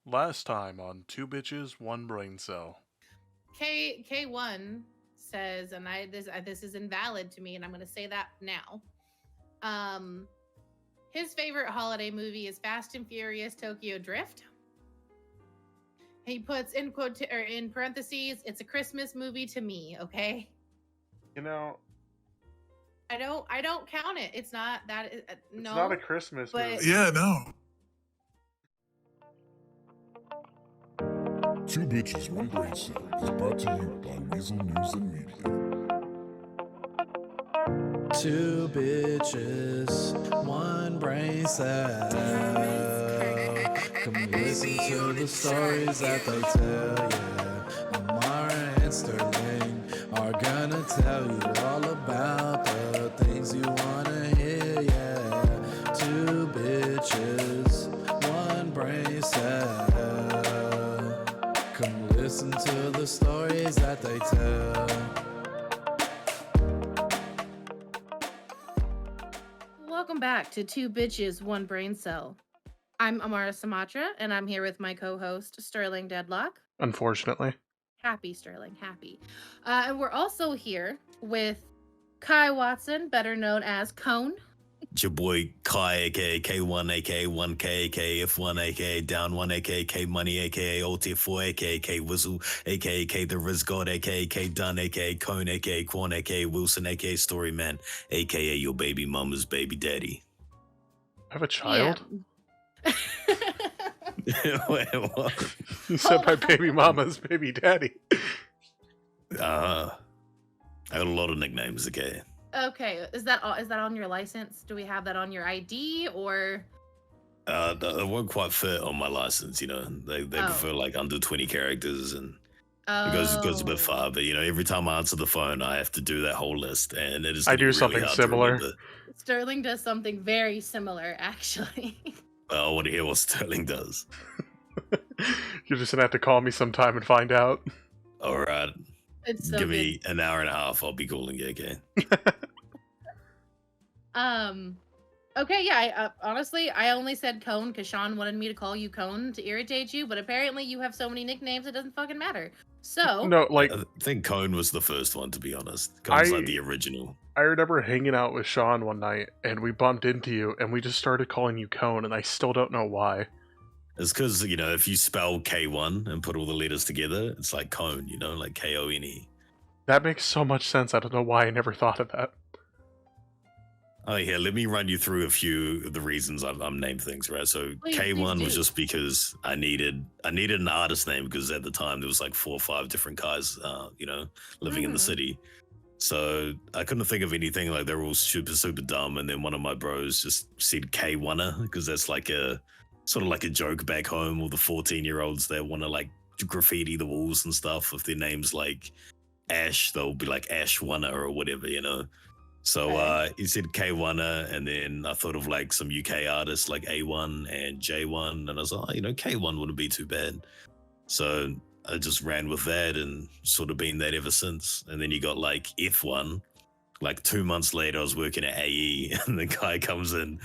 Last time on Two Bitches, One Brain Cell. K1 says, and this is invalid to me, and I'm going to say that now. His favorite holiday movie is Fast and Furious Tokyo Drift. He puts in parentheses, it's a Christmas movie to me, okay? You know, I don't count it. It's not that it's not a Christmas movie. Yeah, no. Two Bitches, One Brain Cell is brought to you by Weasel News and Media. Two bitches, one brain cell. Come listen to the stories that they tell, yeah. Amara and Sterling are gonna tell you all about the things you wanna hear, yeah. Two bitches, one brain cell. Come listen to the stories that they tell. Welcome back to Two Bitches, One Brain Cell. I'm Amara Sumatra, and I'm here with my co-host, Sterling Deadlock. Unfortunately. Happy, Sterling, happy. And we're also here with Kai Watson, better known as Cone. It's your boy Kai, aka K1, aka 1K, aka F1, aka Down 1, aka K Money, aka OT4, aka K Whistle, aka K The Riz God, aka K Dunn, aka Cone, aka Quan, aka Wilson, aka Storyman, aka your baby mama's baby daddy. I have a child? Yeah. Wait, what? You said my baby mama's baby daddy. I got a lot of nicknames, okay? Okay, is that on your license? Do we have that on your ID or? It won't quite fit on my license, you know. They prefer like under 20 characters, and it goes a bit far. But you know, every time I answer the phone, I have to do that whole list, and it is. I do really something hard to similar. remember. Sterling does something very similar, actually. I want to hear what Sterling does. You're just gonna have to call me sometime and find out. All right. It's so Give good. me an hour and a half. I'll be calling you again. Okay, yeah. Honestly, I only said Cone because Sean wanted me to call you Cone to irritate you, but apparently you have so many nicknames it doesn't fucking matter. So No, like I think Cone was the first one, to be honest. Cone's like the original. I remember hanging out with Sean one night, and we bumped into you, and we just started calling you Cone, and I still don't know why. It's because, you know, if you spell K1 and put all the letters together, it's like Cone, you know, like K-O-N-E. That makes so much sense. I don't know why I never thought of that. Oh, yeah, let me run you through a few of the reasons I'm named things, right? So Please K1 do. was just because I needed an artist name, because at the time there was like 4 or 5 different guys, you know, living in the city. So I couldn't think of anything. Like, they were all super, super dumb. And then one of my bros just said K1er, because that's like a sort of like a joke back home. All the 14-year-olds that want to like graffiti the walls and stuff. If their name's like Ash, they'll be like Ash1er or whatever, you know. So he said K1er, and then I thought of like some UK artists like A1 and J1, and I was like, oh, you know, K1 wouldn't be too bad. So I just ran with that and sort of been that ever since. And then you got like F1. Like 2 months later, I was working at AE, and the guy comes in,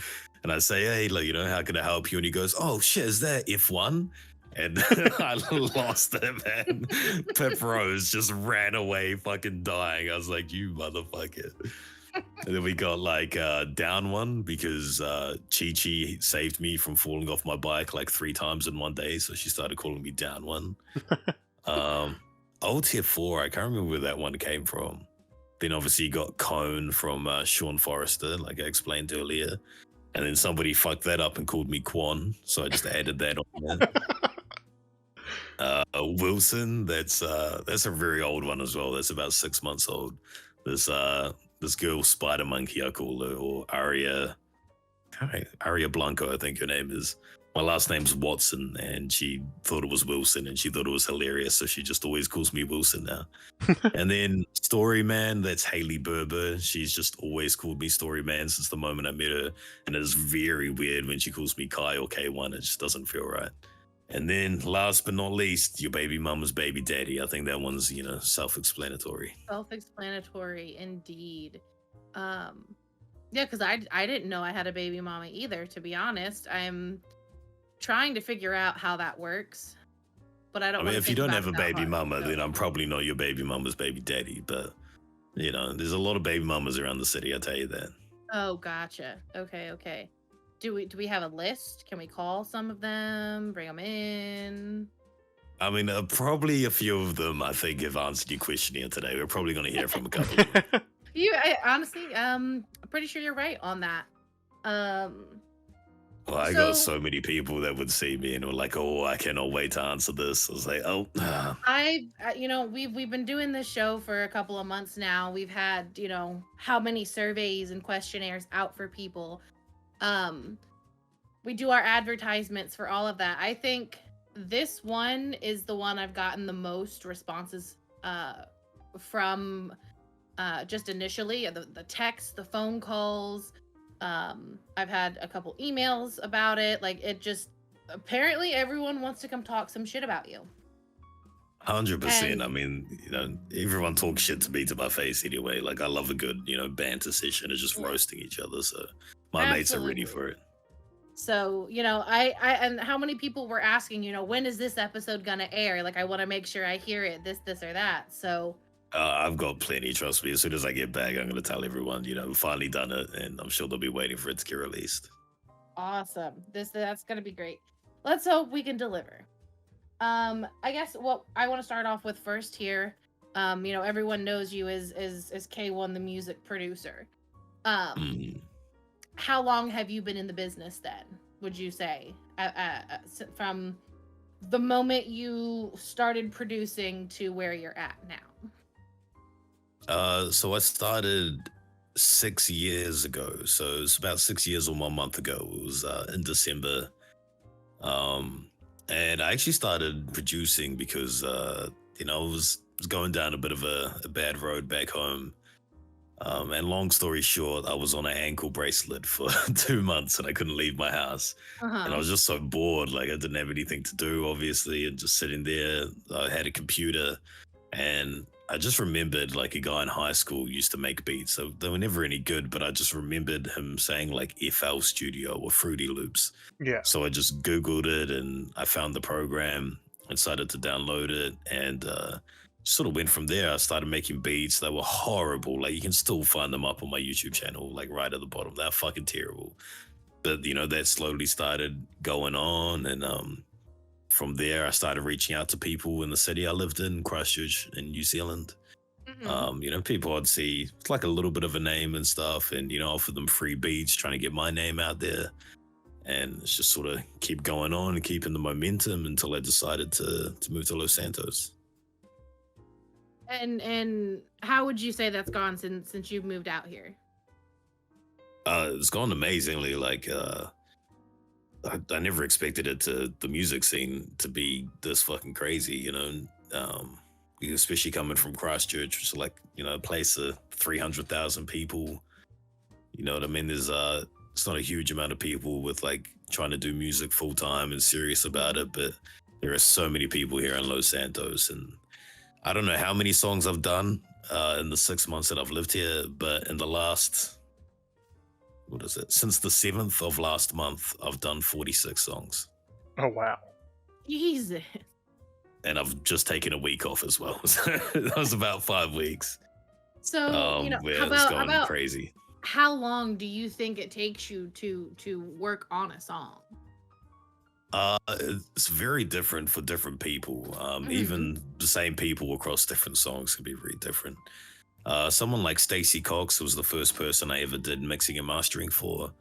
and I say, hey, like, you know, how can I help you? And he goes, oh shit, is that F1? And I lost it, man. Pip Rose just ran away fucking dying. I was like, you motherfucker. And then we got like Down One, because Chi saved me from falling off my bike like 3 times in one day. So she started calling me Down One. Old Tier 4, I can't remember where that one came from. Then obviously you got Cone from Sean Forrester, like I explained earlier. And then somebody fucked that up and called me Quan. So I just added that on there. Wilson, that's a very old one as well. That's about 6 months old. This girl, Spider Monkey, I call her, or Aria Blanco, I think her name is. My last name's Watson, and she thought it was Wilson, and she thought it was hilarious, so she just always calls me Wilson now. And then Storyman, that's Haley Berber. She's just always called me Storyman since the moment I met her, and it's very weird when she calls me Kai or K1. It just doesn't feel right. And then, last but not least, your baby mama's baby daddy. I think that one's, you know, self-explanatory. Self-explanatory, indeed. Yeah, because I didn't know I had a baby mama either, to be honest. I'm trying to figure out how that works, but I don't I mean, want to if you think don't about have it a that baby hard, mama, so. then I'm probably not your baby mama's baby daddy. But there's a lot of baby mamas around the city. I tell you that. Oh, gotcha. Okay. Do we have a list? Can we call some of them? Bring them in? I mean, probably a few of them. I think have answered your question here today. We're probably going to hear from a couple of them. Honestly, I'm pretty sure you're right on that. Well, I got so many people that would see me and were like, "Oh, I cannot wait to answer this." I was like, "Oh." We've been doing this show for a couple of months now. We've had, how many surveys and questionnaires out for people. We do our advertisements for all of that. I think this one is the one I've gotten the most responses from just initially, the text, the phone calls. I've had a couple emails about it. Like, it just, apparently everyone wants to come talk some shit about you. 100%. I mean, everyone talks shit to me to my face anyway. Like, I love a good, banter session of just roasting each other. So my mates are ready for it. So, I and how many people were asking, when is this episode gonna air? Like, I want to make sure I hear it, this or that. So I've got plenty, trust me. As soon as I get back, I'm going to tell everyone, we've finally done it, and I'm sure they'll be waiting for it to get released. Awesome. That's going to be great. Let's hope we can deliver. I guess what I want to start off with first here, everyone knows you as K1, the music producer. How long have you been in the business then, would you say? From the moment you started producing to where you're at now? So I started 6 years ago. So it's about 6 years or 1 month ago. It was in December. And I actually started producing because, I was going down a bit of a bad road back home. And long story short, I was on an ankle bracelet for 2 months and I couldn't leave my house. And I was just so bored. Like, I didn't have anything to do, obviously, and just sitting there. I had a computer and I just remembered, like, a guy in high school used to make beats. So they were never any good, but I just remembered him saying, like, FL Studio or Fruity Loops. Yeah. So I just Googled it and I found the program and decided to download it and sort of went from there. I started making beats that were horrible. Like, you can still find them up on my YouTube channel, like right at the bottom. They're fucking terrible. But, that slowly started going on. And from there, I started reaching out to people in the city I lived in, Christchurch in New Zealand. People I'd see, it's like a little bit of a name and stuff, and, offer them free beats, trying to get my name out there. And it's just sort of keep going on and keeping the momentum until I decided to move to Los Santos. And how would you say that's gone since you've moved out here? It's gone amazingly. Like, I never expected the music scene to be this fucking crazy, especially coming from Christchurch, which is like, a place of 300,000 people. You know what I mean? There's it's not a huge amount of people with like trying to do music full time and serious about it, but there are so many people here in Los Santos, and I don't know how many songs I've done in the 6 months that I've lived here, but in the last, since the 7th of last month, I've done 46 songs. Oh, wow. Jesus. And I've just taken a week off as well. So that was about 5 weeks. So, it's going crazy. How long do you think it takes you to work on a song? It's very different for different people. Even the same people across different songs can be very different. Someone like Stacey Cox was the first person I ever did mixing and mastering for.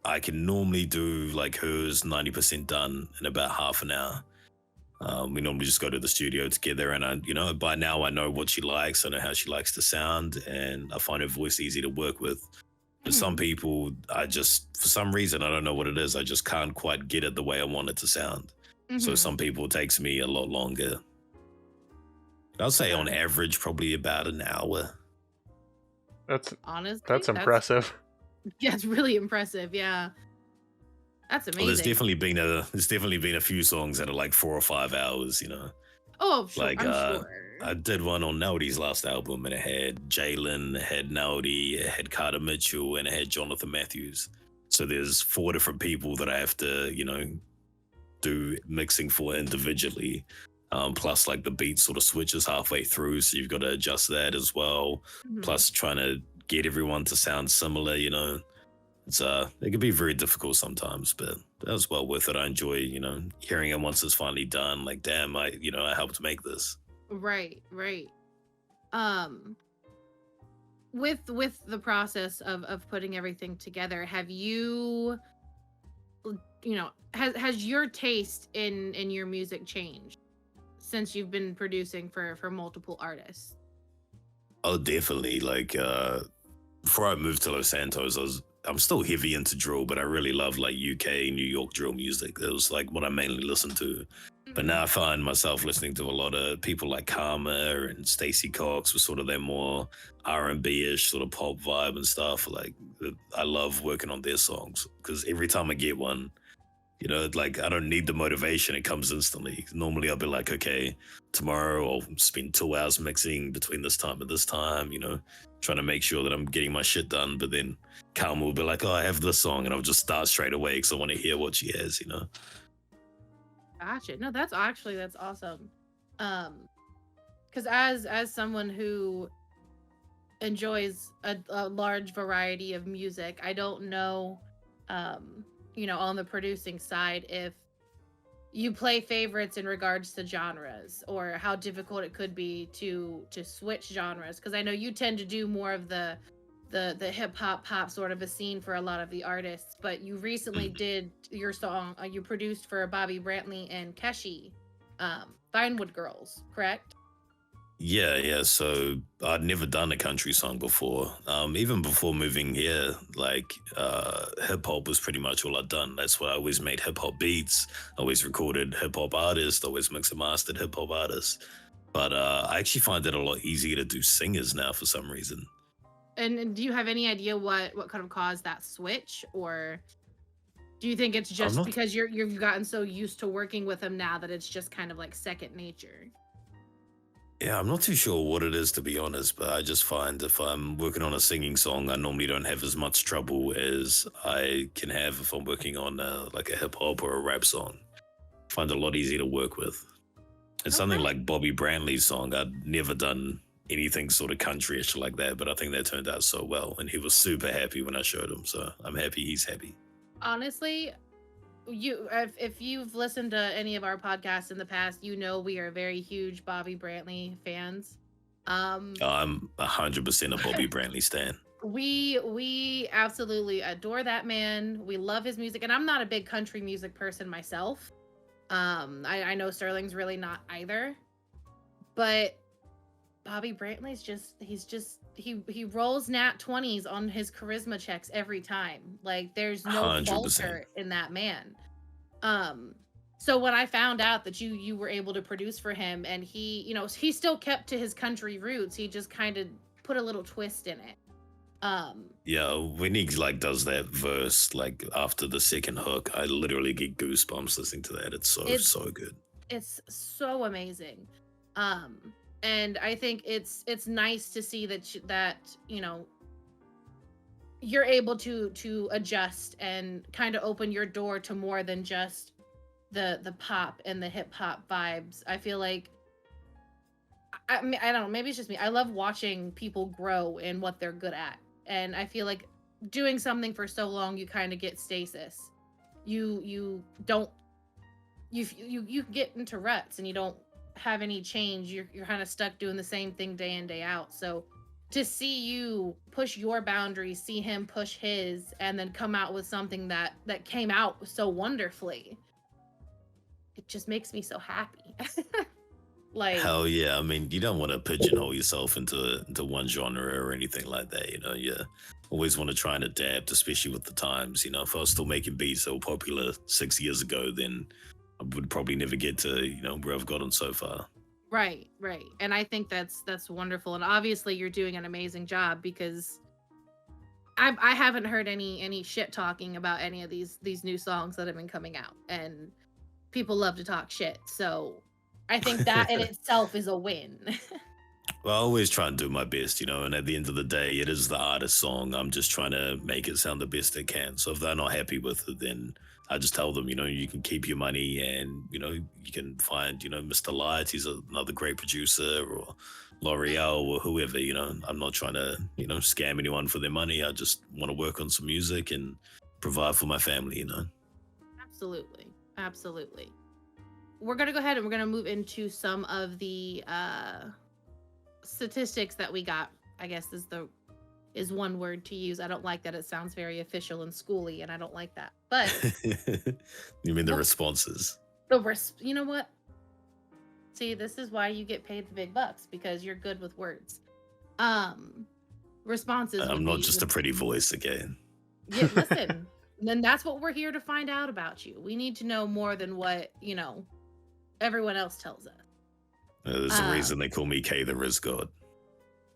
I can normally do like hers 90% done in about half an hour. We normally just go to the studio together, and by now I know what she likes, I know how she likes to sound, and I find her voice easy to work with. But some people, for some reason, I don't know what it is, I just can't quite get it the way I want it to sound. So some people, it takes me a lot longer. I'll say on average, probably about an hour. Honestly, that's impressive. Yeah, it's really impressive. Yeah. That's amazing. Well, there's definitely been a few songs that are like 4 or 5 hours, Oh, sure. Like, I'm sure. I did one on Naughty's last album, and it had Jalen, it had Naughty, it had Carter Mitchell, and it had Jonathan Matthews. So there's 4 different people that I have to, do mixing for individually. Plus, like the beat sort of switches halfway through, so you've got to adjust that as well. Mhm. Plus, trying to get everyone to sound similar, it's it can be very difficult sometimes, but that was well worth it. I enjoy, hearing it once it's finally done. Like, damn, I helped make this. Right, right. Um, with the process of putting everything together, have you, has your taste in your music changed since you've been producing for multiple artists? Oh, definitely. Like, before I moved to Los Santos, I'm still heavy into drill, but I really love like UK, New York drill music. That was like what I mainly listened to. But now I find myself listening to a lot of people like Karma and Stacey Cox with sort of their more R&B-ish sort of pop vibe and stuff. Like, I love working on their songs because every time I get one, like I don't need the motivation. It comes instantly. Normally I'll be like, okay, tomorrow I'll spend 2 hours mixing between this time and this time, trying to make sure that I'm getting my shit done. But then Karma will be like, oh, I have this song, and I'll just start straight away because I want to hear what she has, Gotcha. No, that's awesome. Because as someone who enjoys a large variety of music, I don't know, on the producing side, if you play favorites in regards to genres or how difficult it could be to switch genres. Because I know you tend to do more of the hip hop pop sort of a scene for a lot of the artists, but you recently did your song you produced for Bobby Brantley and Keshi, Vinewood Girls, correct? Yeah. So I'd never done a country song before. Even before moving here, like hip hop was pretty much all I'd done. That's why I always made hip hop beats, always recorded hip hop artists, always mixed and mastered hip hop artists. But I actually find it a lot easier to do singers now for some reason. And do you have any idea what could have caused that switch, or do you think it's I'm just not because you've gotten so used to working with them now that it's just kind of like second nature? Yeah, I'm not too sure what it is, to be honest, but I just find if I'm working on a singing song, I normally don't have as much trouble as I can have if I'm working on like a hip hop or a rap song. I find it a lot easier to work with. And something Okay. like Bobby Brantley's song, I'd never done anything sort of countryish like that, but I think that turned out so well, and he was super happy when I showed him. So I'm happy he's happy. Honestly, if you've listened to any of our podcasts in the past, we are very huge Bobby Brantley fans. Um, I'm 100% a Bobby Brantley stan. we absolutely adore that man. We love his music, and I'm not a big country music person myself. I know Sterling's really not either, but Bobby Brantley's he rolls nat 20s on his charisma checks every time. Like, there's no 100%. falter in that man. So when I found out that you were able to produce for him, and he still kept to his country roots, he just kind of put a little twist in it. Yeah, when he like does that verse, like after the second hook, I literally get goosebumps listening to that. It's It's so good. it's so amazing. Um, and I think it's nice to see that you're able to adjust and kind of open your door to more than just the pop and the hip hop vibes. I feel like, I mean, I don't know, maybe it's just me. I love watching people grow in what they're good at. And I feel like doing something for so long, you kind of get stasis. You don't you get into ruts, and you don't have any change. You're kind of stuck doing the same thing day in, day out. So to see you push your boundaries, see him push his, and then come out with something that came out so wonderfully, it just makes me so happy. Like, Hell yeah. I mean, you don't want to pigeonhole yourself into one genre or anything like that, You always want to try and adapt, especially with the times. If I was still making beats that were popular 6 years ago, then I would probably never get to, where I've gotten so far. right. And I think that's wonderful. And obviously you're doing an amazing job, because I haven't heard any shit talking about any of these new songs that have been coming out, and people love to talk shit. So I think that in itself is a win. Well, I always try and do my best, and at the end of the day, it is the artist's song. I'm just trying to make it sound the best it can. So if they're not happy with it, then I just tell them, you can keep your money and, you can find, Mr. Light, he's another great producer, or L'Oreal or whoever, I'm not trying to, scam anyone for their money. I just want to work on some music and provide for my family. Absolutely. Absolutely. We're going to go ahead and we're going to move into some of the statistics that we got. I guess is one word to use. I don't like that. It sounds very official and schooly, and I don't like that. But you mean the responses? You know what? See, this is why you get paid the big bucks, because you're good with words. Responses. I'm not just a pretty voice again. Yeah, listen. Then that's what we're here to find out about you. We need to know more than what, everyone else tells us. There's a reason they call me K the Riz God.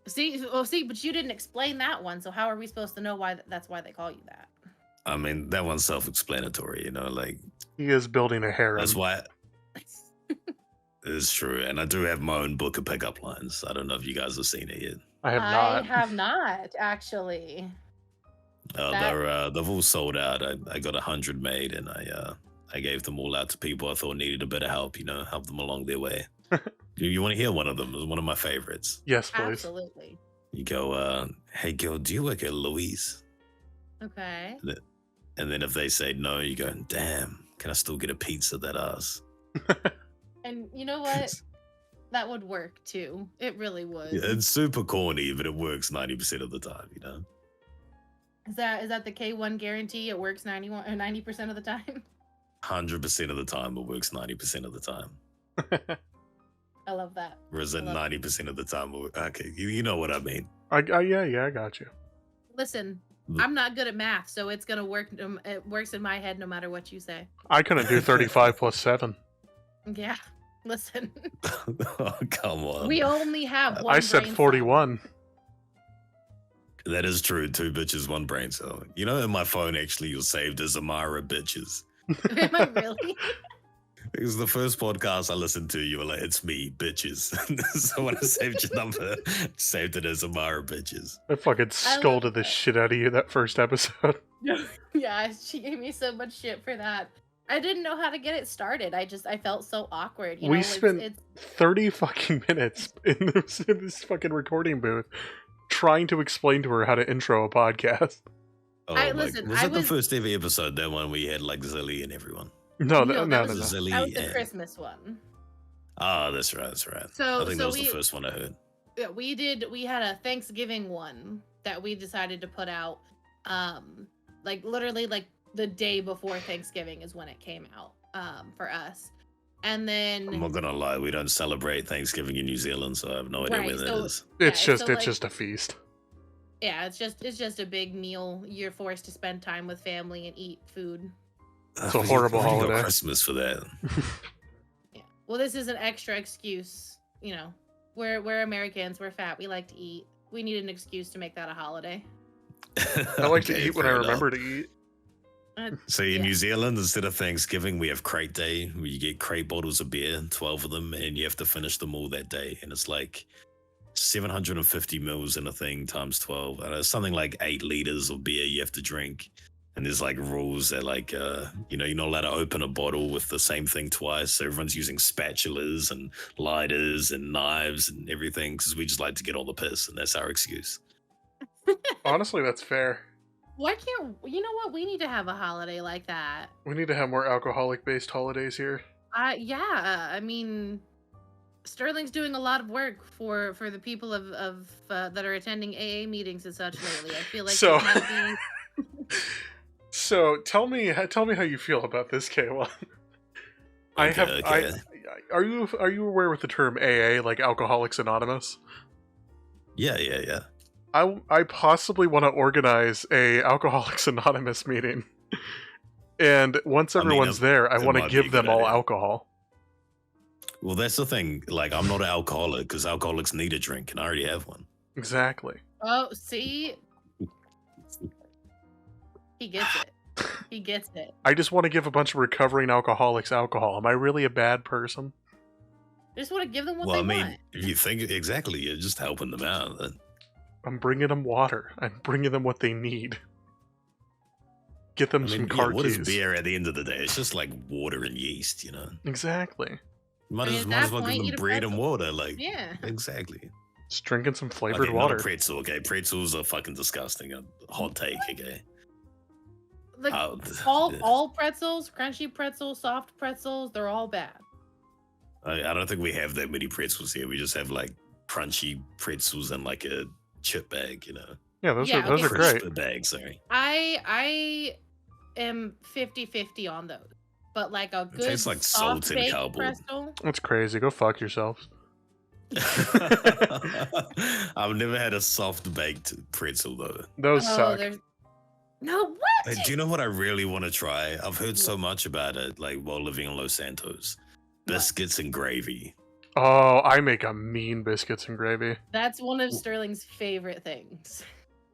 See, but you didn't explain that one, so how are we supposed to know why that's why they call you that? I mean, that one's self-explanatory, He is building a harem. That's why. It's true, and I do have my own book of pickup lines. I don't know if you guys have seen it yet. I have not. I have not, actually. They've all sold out. I got 100 made, and I gave them all out to people I thought needed a bit of help. Help them along their way. You want to hear one of them? It's one of my favorites. Yes, please. Absolutely. You go, hey girl, do you work at Louise? Okay. And then if they say no, you go, damn, can I still get a pizza that ass? And you know what? That would work too. It really would. Yeah, it's super corny, but it works 90% of the time, Is that the K1 guarantee? It works 90% of the time? 100% of the time, it works 90% of the time. I love that. Or is it 90% of the time? Okay, you know what I mean. Yeah, I got you. Listen, I'm not good at math, so it's gonna work. It works in my head no matter what you say. I couldn't do 35 plus 7. Yeah, listen. Oh, come on. We only have one. I said brain 41. That is true. 2 bitches, 1 brain cell. In my phone, actually, you're saved as Amara bitches. cell. Am I really? Because the first podcast I listened to, you were like, it's me, bitches. So when I saved your number, saved it as Amara bitches. I fucking scolded the shit out of you that first episode. Yeah, she gave me so much shit for that. I didn't know how to get it started. I felt so awkward. We spent 30 fucking minutes in this fucking recording booth trying to explain to her how to intro a podcast. Oh, was that the first ever episode? That one we had like Zilly and everyone. No. That was Zilly the Christmas one. Oh, that's right. So I think that was the first one I heard. Yeah, we had a Thanksgiving one that we decided to put out. Literally the day before Thanksgiving is when it came out. For us. And then I'm not gonna lie, we don't celebrate Thanksgiving in New Zealand, so I have no idea when that is. It's just a feast. Yeah, it's just a big meal. You're forced to spend time with family and eat food. It's a horrible holiday. Christmas for that. Yeah. Well, this is an extra excuse. We're Americans. We're fat. We like to eat. We need an excuse to make that a holiday. I like to eat when I remember to eat. So in New Zealand, instead of Thanksgiving, we have crate day, where you get crate bottles of beer, 12 of them, and you have to finish them all that day. And it's like 750 mils in a thing times 12. And it's something like 8 liters of beer you have to drink. And there's like rules that you're not allowed to open a bottle with the same thing twice. So everyone's using spatulas and lighters and knives and everything because we just like to get all the piss, and that's our excuse. Honestly, that's fair. Why can't you know what? We need to have a holiday like that. We need to have more alcoholic-based holidays here. Yeah. I mean, Sterling's doing a lot of work for the people of that are attending AA meetings and such lately. I feel like so. It might be... So tell me how you feel about this, K1. Are you aware with the term AA, like Alcoholics Anonymous? Yeah. I possibly want to organize a Alcoholics Anonymous meeting, and once everyone's there, I want to give them all alcohol. Well, that's the thing. Like, I'm not an alcoholic because alcoholics need a drink, and I already have one. Exactly. Oh, see, he gets it. He gets it. I just want to give a bunch of recovering alcoholics alcohol. Am I really a bad person? just want to give them what Well, they I mean, want. if you think exactly, you're just helping them out. I'm bringing them water. I'm bringing them what they need. Get them I some mean, car what is keys. beer at the end of the day? It's just like water and yeast, you know. Exactly. Might I mean, as, at might that as well point, give eat them a bread and pretzel. water. Like, Yeah. exactly. Just drinking some flavored Okay, water. not a pretzel. Okay, pretzels are fucking disgusting. A hot take. Okay. Like Oh, all pretzels, crunchy pretzels, soft pretzels, they're all bad. I don't think we have that many pretzels here. We just have like crunchy pretzels and like a chip bag, you know. Yeah, those Yeah, are okay, great. Crisp bag, sorry. I am 50-50 on those. But like a good tastes like soft salted baked cardboard. pretzel. That's crazy. Go fuck yourselves. I've never had a soft baked pretzel though. Those suck. there's no what? Hey, do you know what I really want to try? I've heard so much about it, like while living in Los Santos. Biscuits and gravy. Oh, I make a mean biscuits and gravy. That's one of Sterling's favorite things.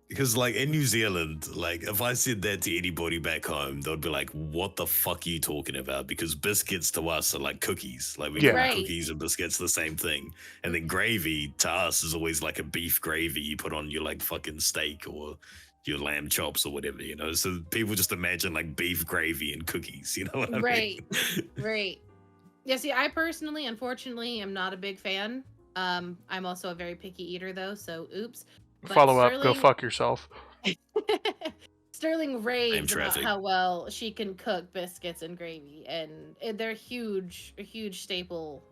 Because like in New Zealand, like if I said that to anybody back home, they'd be like, "What the fuck are you talking about?" Because biscuits to us are like cookies. Like we Yeah. call Right. cookies and biscuits the same thing. And then gravy to us is always like a beef gravy you put on your like fucking steak or your lamb chops or whatever, you know. So people just imagine like beef gravy and cookies, you know what I Right. mean? Right. Yeah, see, I personally, unfortunately, am not a big fan. I'm also a very picky eater though, so oops. But Follow up. Go Sterling- fuck yourself. Sterling raves about traffic. how well she can cook biscuits and gravy, and they're a huge staple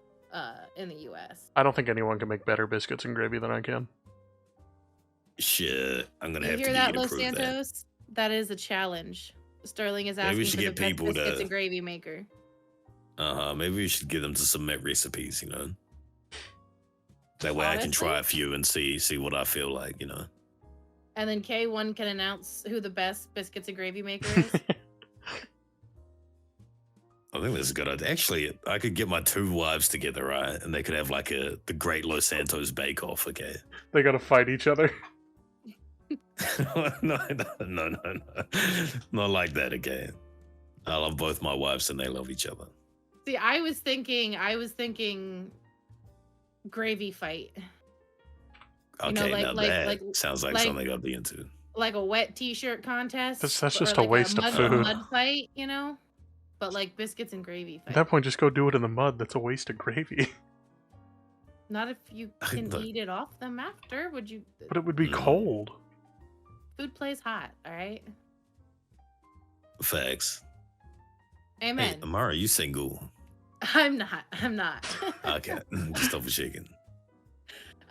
in the U.S. I don't think anyone can make better biscuits and gravy than I can. Shit, I'm gonna You have hear to that, get you Los to prove that. Santos? That is a challenge. Sterling is Maybe we asking should for the get best people biscuits to- and gravy maker. Maybe we should get them to submit recipes, you know. That way I can try a Honestly? few and see what I feel like, you know. And then K1 can announce who the best biscuits and gravy maker is. I think that's a good idea. Actually, I could get my two wives together, right? And they could have like the Great Los Santos Bake Off, okay? They gotta fight each other. no. Not like that, okay? I love both my wives and they love each other. See, I was thinking gravy fight. You know, Okay, now that like sounds like something I'd be into. Like a wet t-shirt contest. That's or just a like waste of mud, food. mud fight, you know? But like biscuits and gravy At fight. that point, just go do it in the mud. That's a waste of gravy. Not if you can Look. eat it off them after. Would you? But it would be cold. Food plays hot, all right? Facts. Amen. Hey, Amara, you single? I'm not. Okay, just double checking.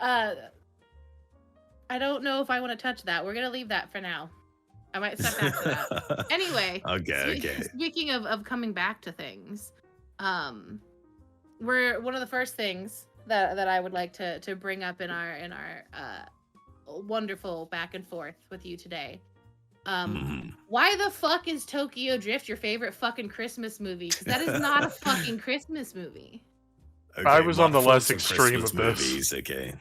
I don't know if I want to touch that. We're gonna leave that for now. I might step back to that. Anyway. Okay. Speaking of coming back to things, we're one of the first things that I would like to bring up in our wonderful back and forth with you today. Why the fuck is Tokyo Drift your favorite fucking Christmas movie? Because that is not a fucking Christmas movie. Okay, I was my on the less thoughts on extreme Christmas of this. Movies, okay.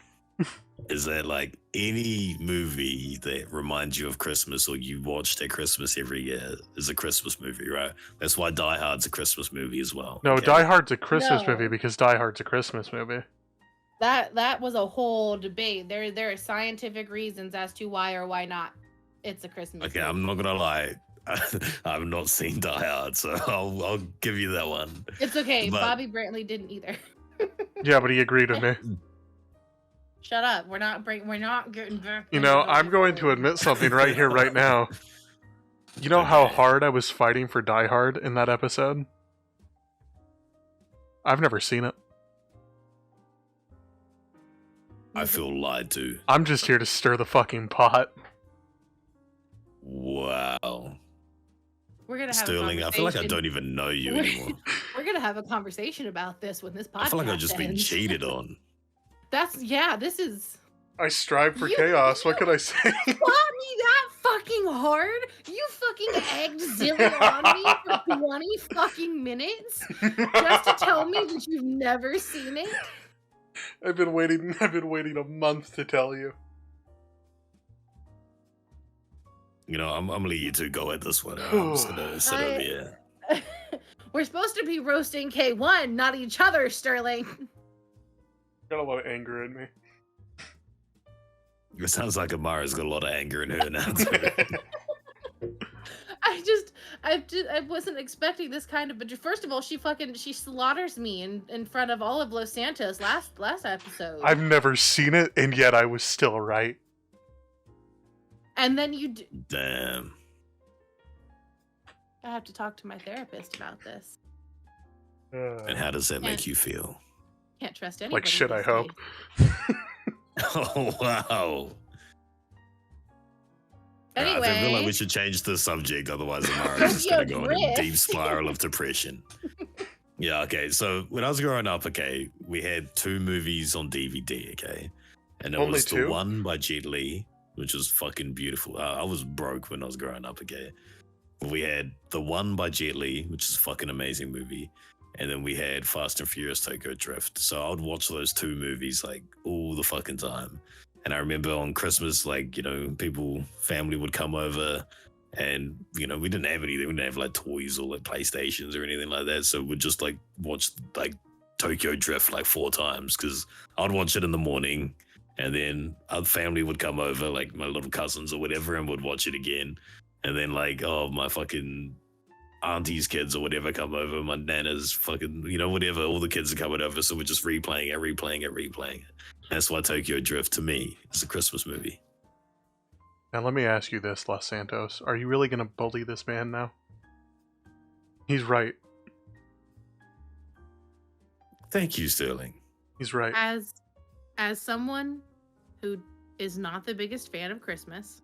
Is that like any movie that reminds you of Christmas or you watched at Christmas every year is a Christmas movie, right? That's why Die Hard's a Christmas movie as well. No, okay? Die Hard's a Christmas No. movie because Die Hard's a Christmas movie. That was a whole debate. There are scientific reasons as to why or why not it's a Christmas Okay, movie. I'm not gonna lie. I've not seen Die Hard, so I'll give you that one. It's okay. But- Bobby Brantley didn't either. Yeah, but he agreed with me. Shut up. We're not getting back. You into know, the I'm going to whole- admit something right here, right now. You know how Okay. hard I was fighting for Die Hard in that episode? I've never seen it. I feel lied to. I'm just here to stir the fucking pot. Wow. We're gonna have Sterling, a I feel like I conversation. don't even know you We're- anymore. We're gonna have a conversation about this when this podcast I feel like I've just been ends. cheated on. This is I strive for You- chaos. What could I say? fought me that fucking hard. You fucking egged Zilly on me for 20 fucking minutes just to tell me that you've never seen it. I've been waiting a month to tell you. You know, I'm gonna let you two go at this one. I'm just gonna sit over here. We're supposed to be roasting K1, not each other, Sterling. Got a lot of anger in me. It sounds like Amara's got a lot of anger in her now too. I wasn't expecting this kind of. But first of all, she slaughters me in front of all of Los Santos last episode. I've never seen it, and yet I was still right. And then Damn. I have to talk to my therapist about this. And how does that make you feel? Can't trust anybody. Like shit, I these hope. days. Oh wow. Anyway, I feel like we should change the subject, otherwise Amara's just gonna go in a deep spiral of depression. Yeah, okay. So when I was growing up, okay, we had 2 movies on DVD, okay, and it Only was 2? the one by Jet Li, which was fucking beautiful. I was broke when I was growing up, okay. We had the one by Jet Li, which is a fucking amazing movie, and then we had Fast and Furious Tokyo Drift. So I would watch those 2 movies like all the fucking time. And I remember on Christmas, like, you know, family would come over and, you know, we didn't have anything. We didn't have like toys or like PlayStations or anything like that. So we'd just like watch like Tokyo Drift like 4 times because I'd watch it in the morning and then our family would come over, like my little cousins or whatever, and would watch it again. And then like, oh, my fucking auntie's kids or whatever come over, my nana's fucking, you know, whatever, all the kids are coming over. So we're just replaying it. That's why Tokyo Drift, to me, is a Christmas movie. Now let me ask you this, Los Santos. Are you really going to bully this man now? He's right. Thank you, Sterling. He's right. As someone who is not the biggest fan of Christmas,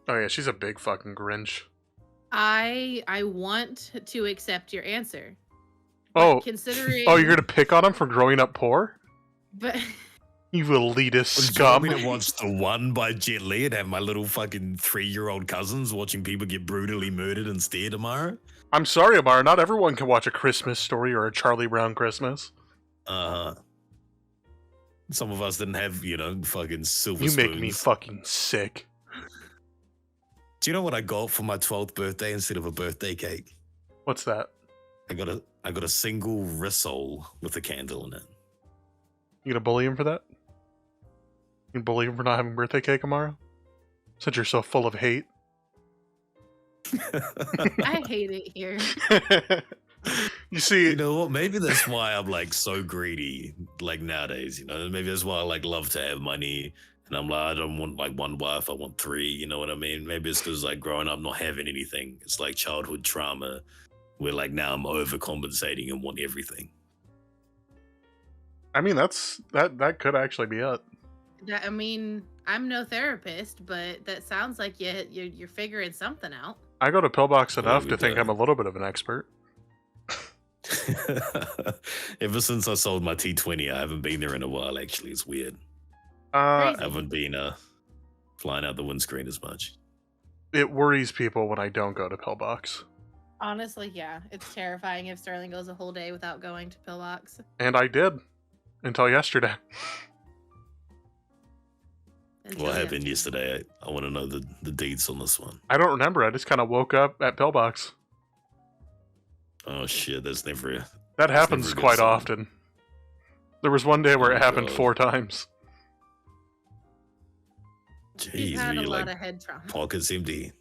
Oh yeah, she's a big fucking Grinch. I want to accept your answer. Oh, Considering oh, you're going to pick on him for growing up poor? But You elitist Do you scum. want me to watch the one by Jet Li and have my little fucking 3-year-old cousins watching people get brutally murdered instead tomorrow? I'm sorry, Amara. Not everyone can watch A Christmas Story or A Charlie Brown Christmas. Some of us didn't have, you know, fucking silver You spoons. make me fucking sick. Do you know what I got for my 12th birthday instead of a birthday cake? What's that? I got a single risol with a candle in it. You gonna bully him for that? You gonna bully him for not having birthday cake, Amara? Since you're so full of hate. I hate it here. You see, You know what? Maybe that's why I'm like so greedy, like nowadays. You know, maybe that's why I like love to have money, and I'm like, I don't want like one wife, I want 3. You know what I mean? Maybe it's because like growing up not having anything. It's like childhood trauma, where like now I'm overcompensating and want everything. I mean, that could actually be it. I mean, I'm no therapist, but that sounds like you're figuring something out. I go to Pillbox enough we to think do. I'm a little bit of an expert. Ever since I sold my T20, I haven't been there in a while. Actually, it's weird. Uh, Crazy. I haven't been flying out the windscreen as much. it worries people when I don't go to Pillbox. Honestly, yeah, it's terrifying if Sterling goes a whole day without going to Pillbox. And I did. Until yesterday. Until What happened yesterday? I want to know the deeds on this one. I don't remember. I just kind of woke up at Pillbox. Oh shit, that's never. That happens never a good quite sign. often. There was one day where Oh, it happened God. 4 times. He's Jeez, had were a you lot like of head trauma. pockets empty?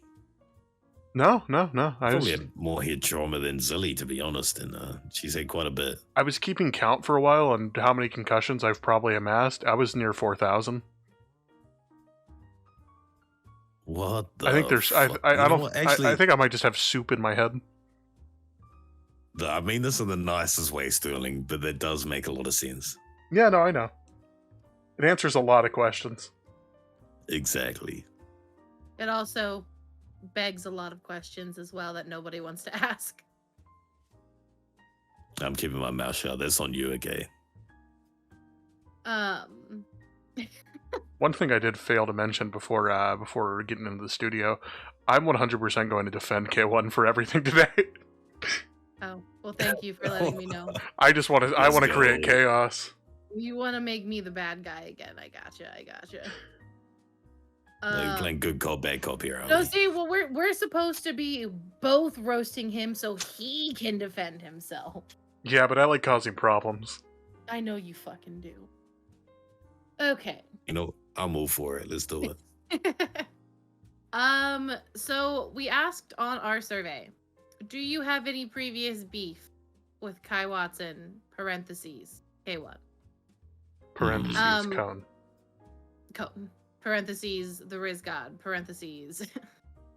No. I Probably was, had more head trauma than Zilly, to be honest, and she's had quite a bit. I was keeping count for a while on how many concussions I've probably amassed. I was near 4,000. What? I think there's. I fuck? I You know don't. what? Actually, I think I might just have soup in my head. I mean this in the nicest way, Sterling, but that does make a lot of sense. Yeah, no, I know. It answers a lot of questions. Exactly. It also begs a lot of questions as well that nobody wants to ask. I'm keeping my mouth shut. That's on you, okay? One thing I did fail to mention before getting into the studio, I'm 100% going to defend K1 for everything today. Oh, well, thank you for letting me know. I just want to. I Let's want to create go. chaos. You want to make me the bad guy again? I gotcha. You're playing good cop, bad cop here, aren't No, we? see, well, we're supposed to be both roasting him so he can defend himself. Yeah, but I like causing problems. I know you fucking do. Okay. You know, I'm all for it. Let's do it. So we asked on our survey, do you have any previous beef with Kai Watson, parentheses, K1? Parentheses, cone. Cone. Parentheses, the Riz God, parentheses.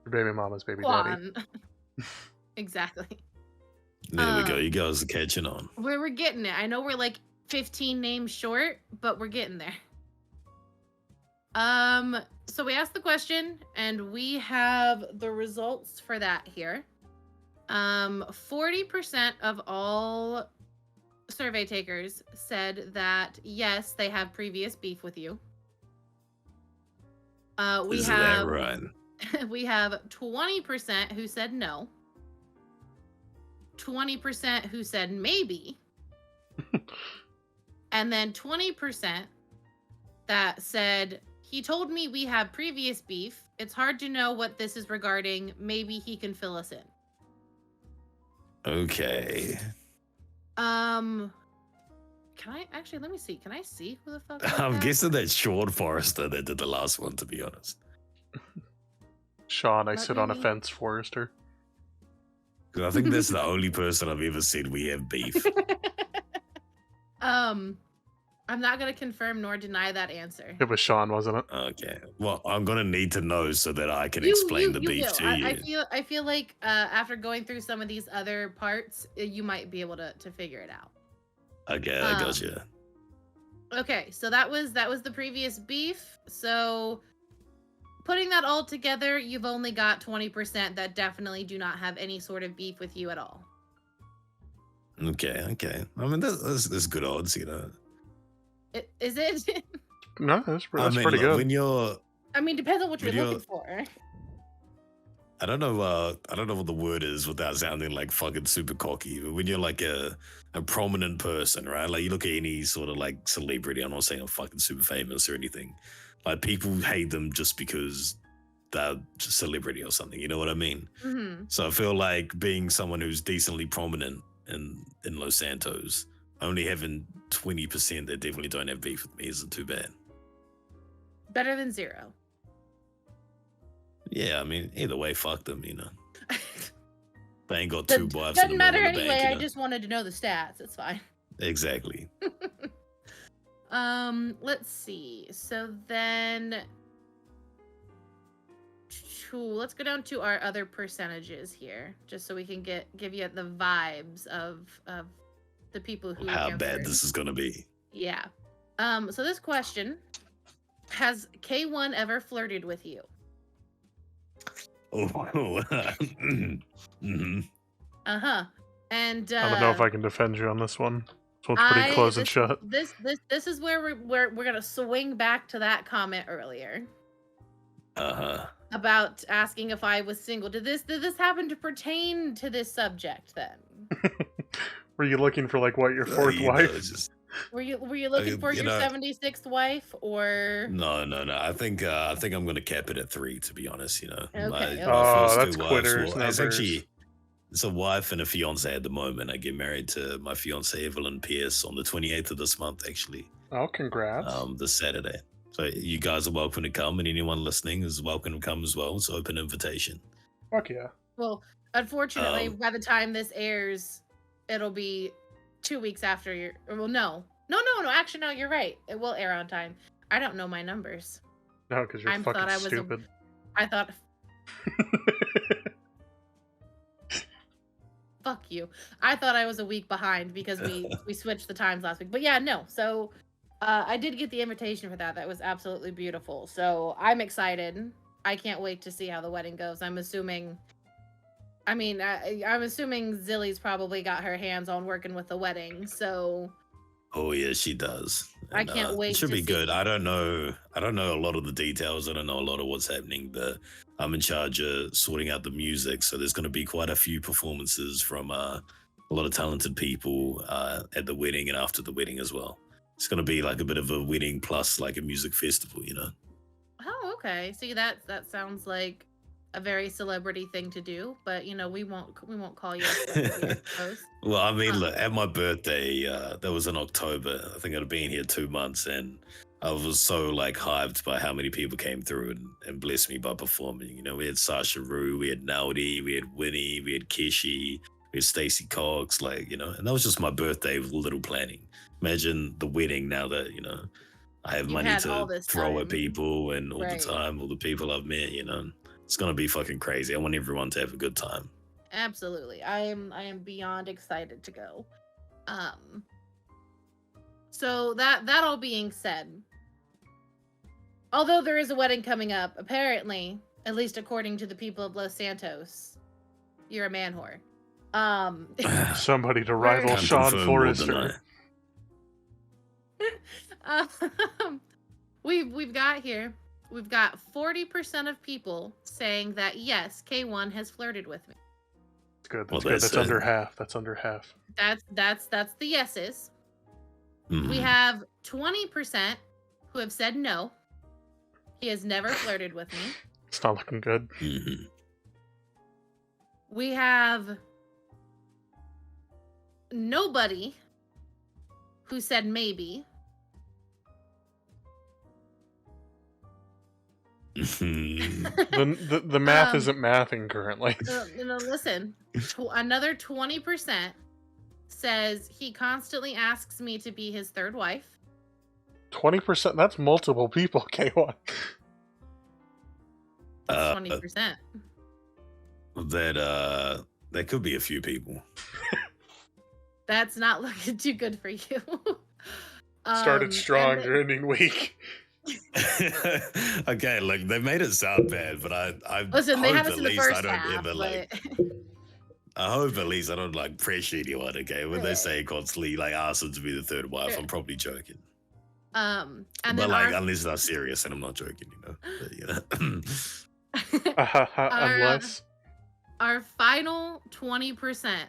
Your baby mama's baby Juan. daddy. Exactly. There we go. You guys are catching on. We're getting it. I know we're like 15 names short, but we're getting there. So we asked the question, and we have the results for that here. 40% of all survey takers said that yes, they have previous beef with you. Is that right? We have 20% who said no. 20% who said maybe. And then 20% that said, he told me we have previous beef. It's hard to know what this is regarding. Maybe he can fill us in. Okay. Can I actually, let me see. Can I see who the fuck is I'm that? guessing that's Sean Forrester that did the last one, to be honest. Sean, I Let sit on a me- fence, Forrester. 'Cause I think that's the only person I've ever said we have beef. I'm not gonna confirm nor deny that answer. It was Sean, wasn't it? Okay. Well, I'm gonna need to know so that I can explain the beef will. to you. I feel like after going through some of these other parts, you might be able to figure it out. Okay, I gotcha. Okay, so that was the previous beef. So putting that all together, you've only got 20% that definitely do not have any sort of beef with you at all. Okay. I mean, that's good odds, you know. Is it? No, that's I mean, pretty look, good. when you're, I mean, depends on what you're When you're- looking for. I don't know what the word is without sounding like fucking super cocky, but when you're like a prominent person, right? Like you look at any sort of like celebrity, I'm not saying I'm fucking super famous or anything. Like people hate them just because they're just a celebrity or something, you know what I mean? Mm-hmm. So I feel like being someone who's decently prominent in Los Santos, only having 20% that definitely don't have beef with me isn't too bad. Better than 0. Yeah, I mean, either way, fuck them, you know. They ain't got Doesn't two wives. doesn't and a matter mill in the anyway. bank, you I know? just wanted to know the stats. It's fine. Exactly. Let's see. So then, let's go down to our other percentages here, just so we can give you the vibes of the people who How answered. bad this is gonna be. Yeah. So this question: has K1 ever flirted with you? Oh, mhm. Uh-huh. And I don't know if I can defend you on this one. This one's pretty close and shut. This is where we're gonna swing back to that comment earlier about asking if I was single. Did this happen to pertain to this subject then? Were you looking for like what, your fourth You know, wife? it's just- Were you looking for you your know- 76th wife or? No. I think I'm gonna cap it at 3, to be honest. You know, Okay. Oh, first that's 2 wives quitters were- it's numbers. actually it's a wife and a fiance at the moment. I get married to my fiance Evelyn Pierce on the 28th of this month, actually. Oh, congrats. This Saturday. So you guys are welcome to come, and anyone listening is welcome to come as well. It's open invitation. Fuck yeah. Well, unfortunately, Um, by the time this airs, it'll be 2 weeks after your. Well, no. Actually, no. You're right. It will air on time. I don't know my numbers. No, because you're I fucking thought I was a- stupid. I thought. Fuck you. I thought I was a week behind because we switched the times last week. But yeah, no. So I did get the invitation for that. That was absolutely beautiful. So I'm excited. I can't wait to see how the wedding goes. I'm assuming Zilly's probably got her hands on working with the wedding. So Oh yeah, she does. I can't wait It should to be see. good. I don't know a lot of the details. I don't know a lot of what's happening, but I'm in charge of sorting out the music. So there's going to be quite a few performances from a lot of talented people at the wedding and after the wedding as well. It's going to be like a bit of a wedding plus like a music festival, you know. Oh, okay. See, that sounds like a very celebrity thing to do, but you know, we won't call you a celebrity, I suppose. Well, I mean, look, at my birthday, that was in October. I think I'd been here 2 months, and I was so like hyped by how many people came through and blessed me by performing. You know, we had Sasha Rue, we had Naudi, we had Winnie, we had Kishi, we had Stacey Cox, like, you know, and that was just my birthday with little planning. Imagine the wedding now that, you know, I have money to throw at people and all the time, all the people I've met, you know. It's gonna be fucking crazy. I want everyone to have a good time. Absolutely. I am beyond excited to go. So that all being said, although there is a wedding coming up, apparently, at least according to the people of Los Santos, you're a man whore. Somebody to rival Sean Forrester. We've got 40% of people saying that yes, K1 has flirted with me. That's good. That's good. That's under half. That's under half. That's the yeses. Mm-hmm. We have 20% who have said no. He has never flirted with me. It's not looking good. Mm-hmm. We have nobody who said maybe. the math isn't mathing currently. Listen, another 20% says he constantly asks me to be his third wife. 20%? That's multiple people, K1. 20%. That could be a few people. That's not looking too good for you. Started strong, you're ending weak. Okay, look, they made it sound bad, but I listen. They hope have us at in the least first I don't half, ever but... like. I hope at least I don't like pressure anyone. Okay, when they say constantly like ask them to be the third wife, I'm probably joking. And but then like unless they're serious, and I'm not joking, you know. But, you know. Unless our final 20%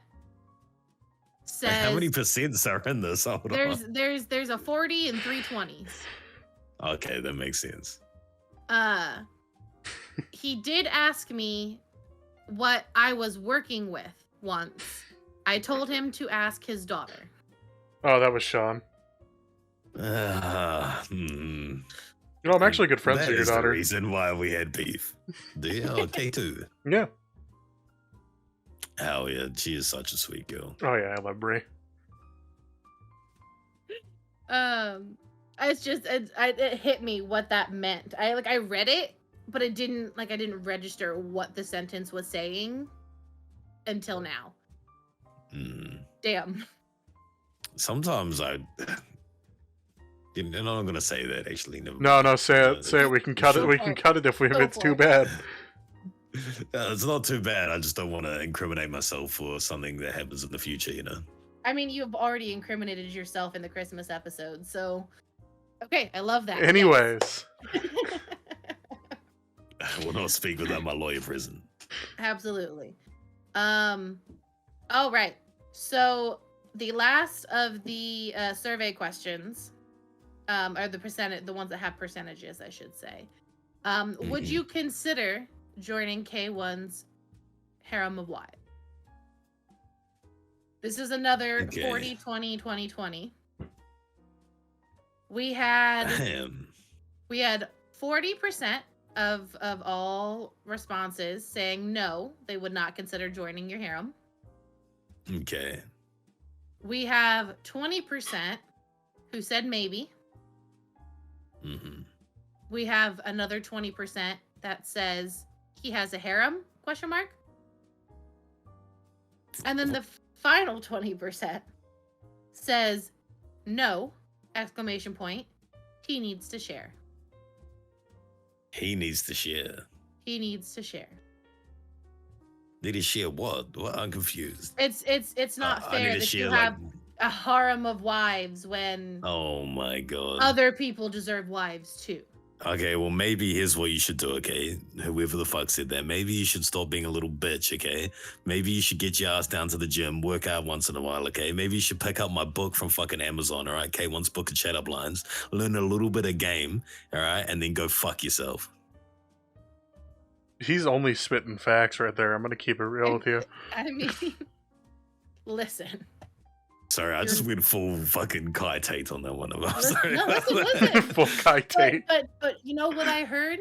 says how many percents are in this? Hold on. There's a 40 and 3 20s. Okay, that makes sense. He did ask me what I was working with once. I told him to ask his daughter. Oh, that was Sean. You know, I'm actually good friends with your daughter. That is the reason why we had beef. Okay, too. Yeah. Hell yeah, she is such a sweet girl. Oh yeah, I love Brie. It's just it hit me what that meant. I read it, but I didn't register what the sentence was saying until now. Damn. Sometimes you're not gonna say that actually. No, say it. Say it. We can cut it. We can cut it if it's too bad. It's not too bad. I just don't want to incriminate myself for something that happens in the future, you know. I mean, you've already incriminated yourself in the Christmas episode, so okay, I love that. Anyways, I will not speak without my lawyer present. Absolutely. All right. So the last of the survey questions, are the ones that have percentages, I should say. Would you consider joining K1's harem of wives? This is another 40, 20, 20, 20. We had 40% of all responses saying no, they would not consider joining your harem. Okay. We have 20% who said maybe. We have another 20% that says he has a harem, ? And then the final 20% says no, ! He needs to share. He needs to share. He needs to share. Did he share what? Well, I'm confused. It's not fair that you have a harem of wives when oh my god, other people deserve wives too. Okay, well maybe here's what you should do, okay? Whoever the fuck said that, maybe you should stop being a little bitch, okay? Maybe you should get your ass down to the gym, work out once in a while, okay? Maybe you should pick up my book from fucking Amazon, all right? K1's Book of Chat Up Lines, learn a little bit of game, all right? And then go fuck yourself. He's only spitting facts right there. I'm gonna keep it real with you. I mean, listen. Sorry, I just went full fucking Kai Tate on that one. I'm sorry. No, listen. Full Kai Tate. But you know what I heard?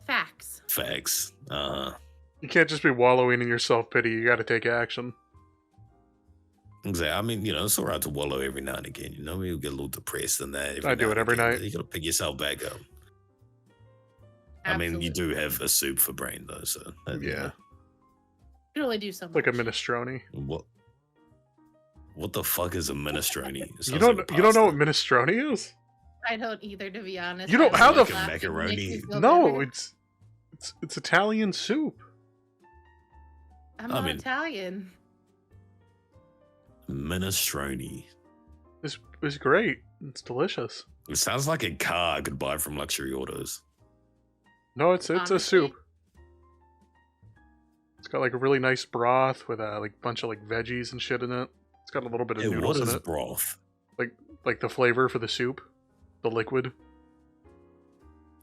Facts. Facts. You can't just be wallowing in your self-pity. You gotta take action. Exactly. I mean, it's all right to wallow every now and again. You'll get a little depressed in that. I do it every night. You gotta pick yourself back up. Absolutely. I mean, you do have a soup for brain though, so Yeah. You can only do so much. Like a minestrone. What the fuck is a minestrone? You don't know what minestrone is? I don't either, to be honest. You don't- I how was the laughing, macaroni? it makes me feel No, better. it's Italian soup. I'm I not mean- Italian. Minestrone. It's great. It's delicious. It sounds like a car I could buy from Luxury Autos. No, it's a Honestly. soup. It's got like a really nice broth with a bunch of veggies and shit in it. It's got a little bit of Hey, what noodles in is it. broth? Like the flavor for the soup, the liquid.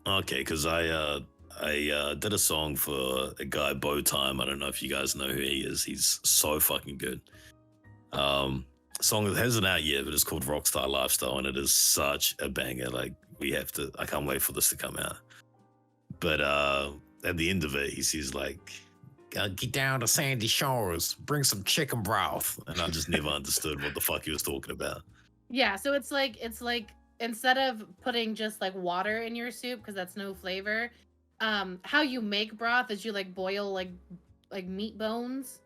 Okay, because I did a song for a guy, Bowtime. I don't know if you guys know who he is. He's so fucking good. Song that hasn't out yet, but it's called Rockstar Lifestyle, and it is such a banger. Like, I can't wait for this to come out. But at the end of it, he says get down to Sandy Shores, bring some chicken broth. And I just never understood what the fuck he was talking about. Yeah, so it's like instead of putting just water in your soup because that's no flavor, how you make broth is you boil like meat bones,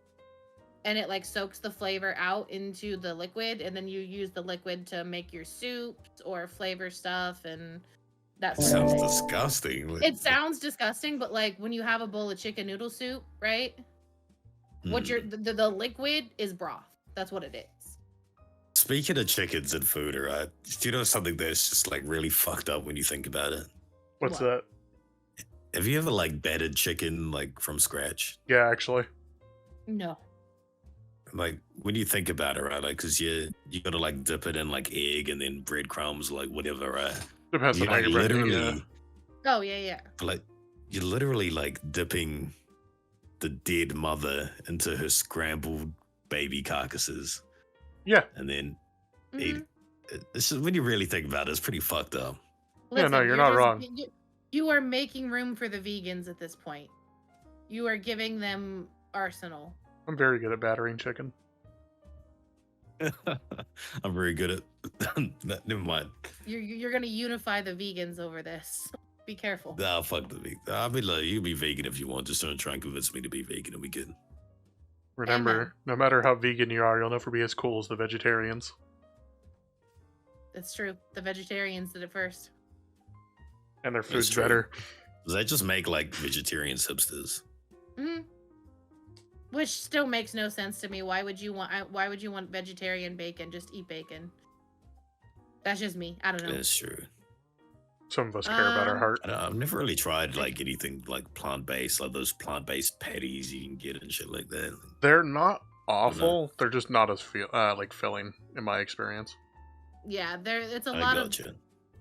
and it soaks the flavor out into the liquid, and then you use the liquid to make your soups or flavor stuff, and that sort of Sounds thing. disgusting. It sounds disgusting, but when you have a bowl of chicken noodle soup, right? What the liquid is broth. That's what it is. Speaking of chickens and food, right? Do you know something that's just really fucked up when you think about it? What's What? that? Have you ever battered chicken from scratch? Yeah, actually. No. When you think about it, right? Because you gotta dip it in egg and then breadcrumbs, whatever, right? Depends on You how you're breading it, literally, yeah. Oh yeah. you're literally dipping the dead mother into her scrambled baby carcasses, Yeah. and then Mhm. eat. It's just, when you really think about it, it's pretty fucked up. Yeah, no, you're not wrong. You are making room for the vegans at this point. You are giving them arsenal. I'm very good at battering chicken. I'm very good at. Never mind. You're gonna unify the vegans over this. Be careful. Nah, fuck the vegan. I mean, you can be vegan if you want. Just don't try and convince me to be vegan, and we good. Remember, Amen. no matter how vegan you are, you'll never be as cool as the vegetarians. That's true. The vegetarians did it first. And their That's food's true. better. Does that just make vegetarians hipsters? Hmm. Which still makes no sense to me. Why would you want vegetarian bacon? Just eat bacon. That's just me. I don't know. That's true. Some of us care about our heart. I've never really tried anything plant-based, those plant-based patties you can get and shit like that. They're not awful. They're just not as filling, in my experience. Yeah, it's a I lot gotcha. of.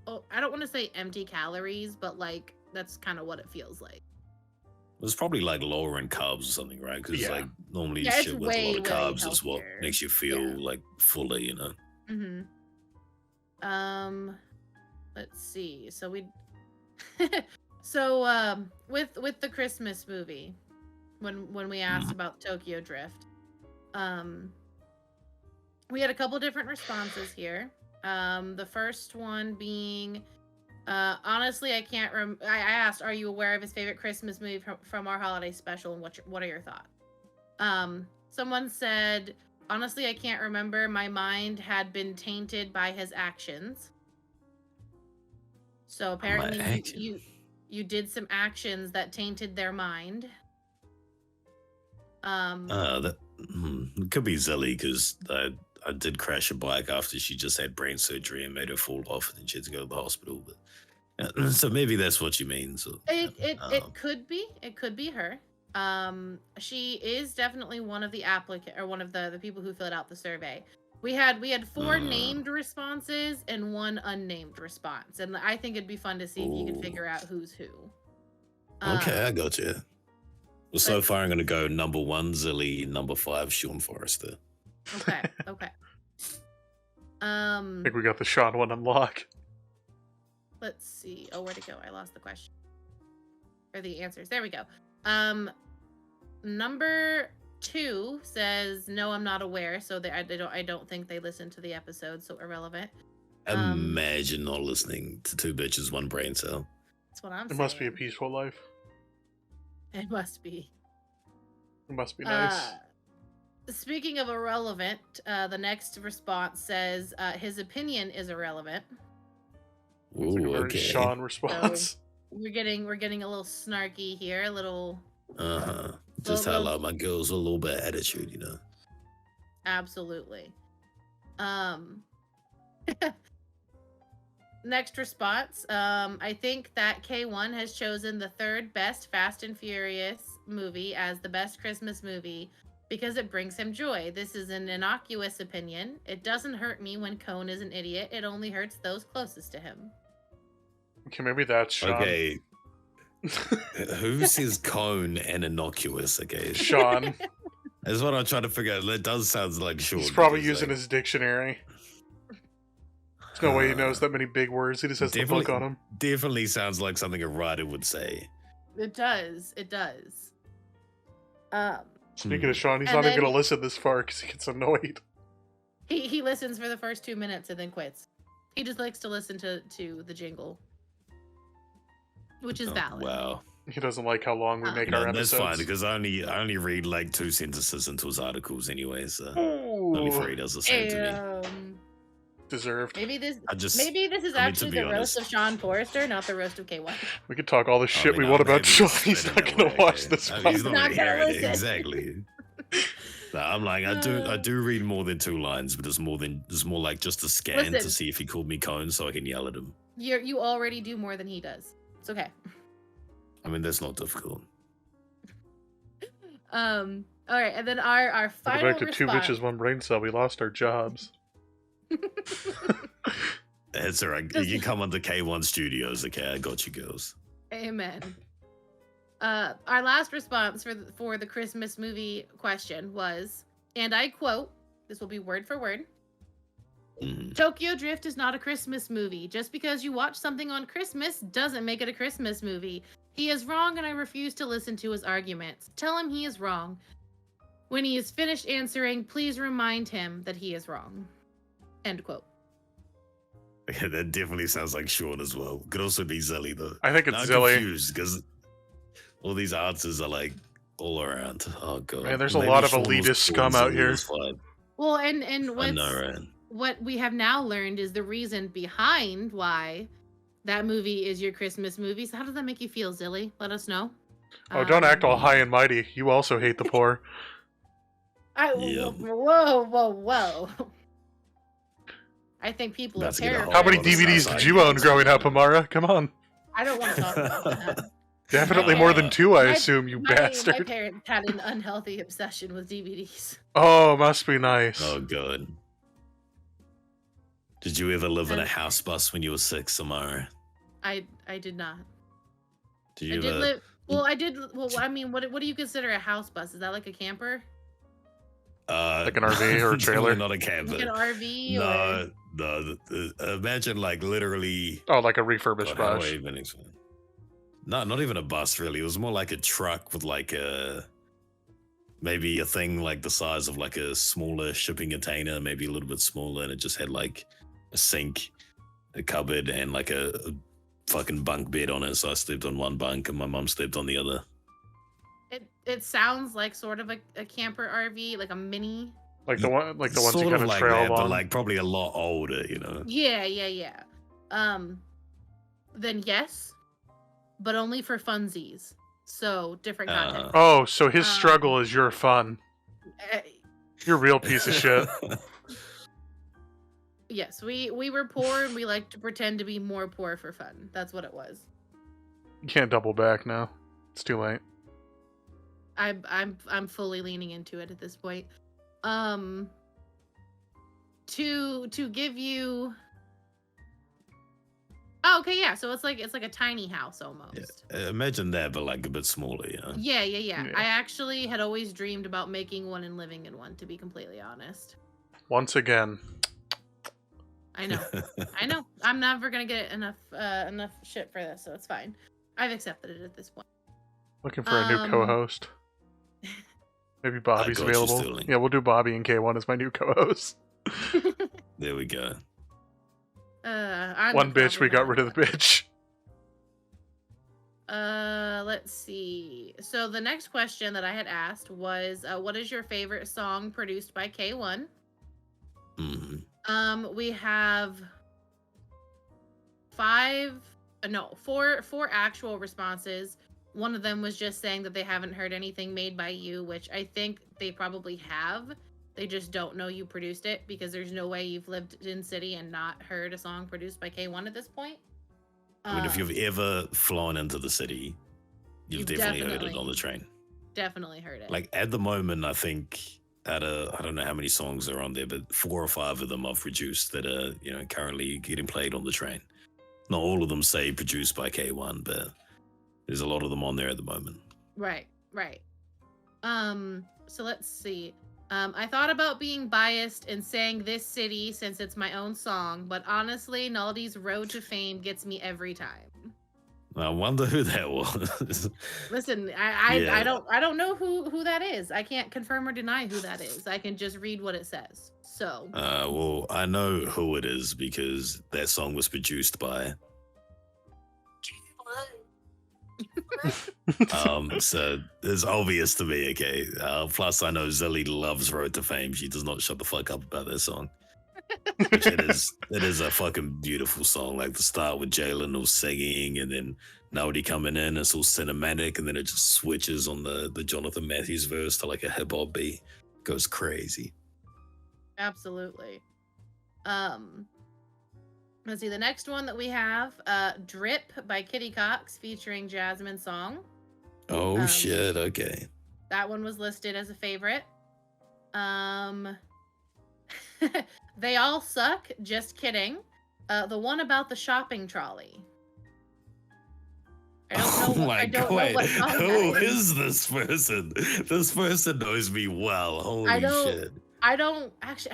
Oh, I don't want to say empty calories, but that's kind of what it feels like. It's probably lower in carbs or something, right? Because Yeah. normally Yeah, it's shit with a way, lot of way carbs is what healthier. makes you feel fuller, Mm-hmm. Let's see. So we with the Christmas movie, when we asked about Tokyo Drift, we had a couple different responses here. The first one being, honestly, I can't I asked, are you aware of his favorite Christmas movie from our holiday special, and what are your thoughts? Someone said, honestly, I can't remember. My mind had been tainted by his actions. So apparently you did some actions that tainted their mind. It could be Zelly, because I did crash a bike after she just had brain surgery and made her fall off, and she had to go to the hospital. But so maybe that's what you mean. So It could be. It could be her. She is definitely one of the applicant, or one of the people who filled out the survey. We had 4 named responses and 1 unnamed response, and I think it'd be fun to see if you could figure out who's who. okay, I got you. Well, so far I'm going to go number 1, Zilly, number 5, Sean Forrester. Okay. Okay. I think we got the Sean one unlocked. Let's see. Oh, where'd it go? I lost the question. Or the answers. There we go. Number 2 says, no, I'm not aware. So I don't think they listened to the episode, so irrelevant. Imagine not listening to 2 bitches, 1 brain cell. That's what I'm It saying. must be a peaceful life. It must be. It must be nice. Speaking of irrelevant, the next response says his opinion is irrelevant. It's like a Ooh, very okay. Sean response. We're getting a little snarky here, a little. Just Well, highlight my girls with a little bit of attitude, you know. Absolutely. Next response. I think that K1 has chosen the 3rd best Fast and Furious movie as the best Christmas movie because it brings him joy. This is an innocuous opinion. It doesn't hurt me when Cone is an idiot. It only hurts those closest to him. Okay, maybe that's Sean. Okay. Who says cone and innocuous? Okay. Sean. That's what I'm trying to figure out. That does sound like Sean. He's probably because, using like, his dictionary. There's no way he knows that many big words. He just has the book on him. Definitely sounds like something a writer would say. It does. It does. Speaking of Sean, he's And not even then going to listen this far because he gets annoyed. He listens for the first 2 minutes and then quits. He just likes to listen to the jingle, which is valid. Wow. He doesn't like how long we make our That's episodes. fine because I only read like 2 sentences into his articles anyway, so Ooh, only 3 does the same to me. deserved. Maybe this I just is I mean, to actually be the roast honest. of Sean Forrester, not the roast of K1. We could talk all the shit I mean, we want I'm about happy Sean. He's spin not it going that to way, watch okay. this I mean, one. he's not Not going to hear gonna it. listen. Exactly. No, I'm like, I do read more than 2 lines, but it's more like just a scan to Listen. see if he called me cone so I can yell at him. You already do more than he does. It's okay. I mean, that's not difficult. All right, and then our Go final back to 2 response. bitches, 1 brain cell. We lost our jobs. That's all right. You can come onto K1 Studios, okay? I got you, girls. Amen. Our last response for the Christmas movie question was, and I quote, this will be word for word, Tokyo Drift is not a Christmas movie. Just because you watch something on Christmas doesn't make it a Christmas movie. He is wrong and I refuse to listen to his arguments. Tell him he is wrong. When he is finished answering, please remind him that he is wrong. End quote. Yeah, that definitely sounds like Sean as well. Could also be Zilly though. I think it's I'm Zilly. confused because all these answers are like all around. Oh god. Man, there's a Maybe lot of Sean was elitist born scum out Zilly here. was fine. Well, and I what's, know, right? what we have now learned is the reason behind why that movie is your Christmas movie. So how does that make you feel, Zilly? Let us know. Oh, don't act all high and mighty. You also hate the poor. Yeah. Whoa. I think people That's are gonna terrible. How many on the DVDs south did side. you own growing up, Amara? Come on. I don't want to talk about that. Definitely more than 2, I My- assume, you My bastard. parents had an unhealthy obsession with DVDs. Oh, must be nice. Oh god. Did you ever live in a house bus when you were 6, Amara? I did not. Did I you did ever? live. Well, I did. Well, I mean, what do you consider a house bus? Is that like a camper, Like an RV or a trailer? Not a camper. like an RV? No. Imagine like literally. Oh, like a refurbished God, how do bus. I even explain? No, not even a bus really. It was more like a truck with like maybe a thing like the size of like a smaller shipping container, maybe a little bit smaller, and it just had like a sink, a cupboard, and like a fucking bunk bed on it. So I slept on one bunk and my mum slept on the other. It sounds like sort of a camper RV, like a mini. Like the ones you Sort kind of of like trail that, but along. like probably a lot older, you know. Yeah. Then yes, but only for funsies. So different content. Oh, so his struggle is your fun. You're a real piece of shit. Yes, we were poor and we like to pretend to be more poor for fun. That's what it was. You can't double back now. It's too late. I'm fully leaning into it at this point. To give you, Oh, okay, yeah. So it's like a tiny house almost. Imagine that, but like a bit smaller, you know? Yeah. Yeah. I actually had always dreamed about making one and living in one, to be completely honest. Once again. I know. I'm never gonna get enough shit for this, so it's fine. I've accepted it at this point. Looking for a new co-host. Maybe Bobby's got you, available. Sterling. Yeah, we'll do Bobby and K1 as my new co-host. There we go. I'm One bitch, we got rid of the bitch. Let's see. So the next question that I had asked was, what is your favorite song produced by K1? We have four actual responses. One of them was just saying that they haven't heard anything made by you, which I think they probably have. They just don't know you produced it, because there's no way you've lived in city and not heard a song produced by K1 at this point. I mean, if you've ever flown into the city, you've definitely heard it on the train. Definitely heard it. Like at the moment, I think I don't know how many songs are on there, but 4 or 5 of them I've produced that are, currently getting played on the train. Not all of them say produced by K1, but there's a lot of them on there at the moment. Right. So let's see. I thought about being biased and saying This City since it's my own song, but honestly, Naldi's Road to Fame gets me every time. I wonder who that was. Listen, I don't know who that is. I can't confirm or deny who that is. I can just read what it says. So. Well, I know who it is because that song was produced by. So it's obvious to me, okay? Plus, I know Zilly loves Road to Fame. She does not shut the fuck up about that song. Which it is a fucking beautiful song. Like the start with Jalen all singing, and then Naudi coming in, it's all cinematic, and then it just switches on the Jonathan Matthews verse to like a hip hop beat. Goes crazy. Absolutely. Let's see, the next one that we have, Drip by Kitty Cox featuring Jasmine Song. Oh shit, okay. That one was listed as a favorite. They All Suck, just kidding. The one about the shopping trolley. I don't know. I don't know what song who that is this person? This person knows me well. Holy shit. I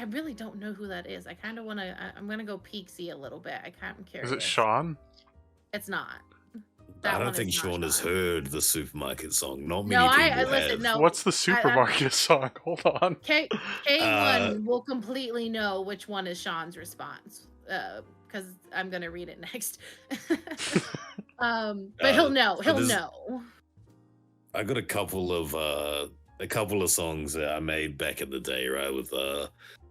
really don't know who that is. I kind of want to, I'm going to go peek-see a little bit. I'm curious. Is it Sean? It's not. I don't think Sean has heard the supermarket song. Not many no, people listen, have. no. What's the supermarket song? Hold on. K1 will completely know which one is Sean's response. Because I'm going to read it next. But he'll know. He'll know. I got a couple of songs that I made back in the day, right? With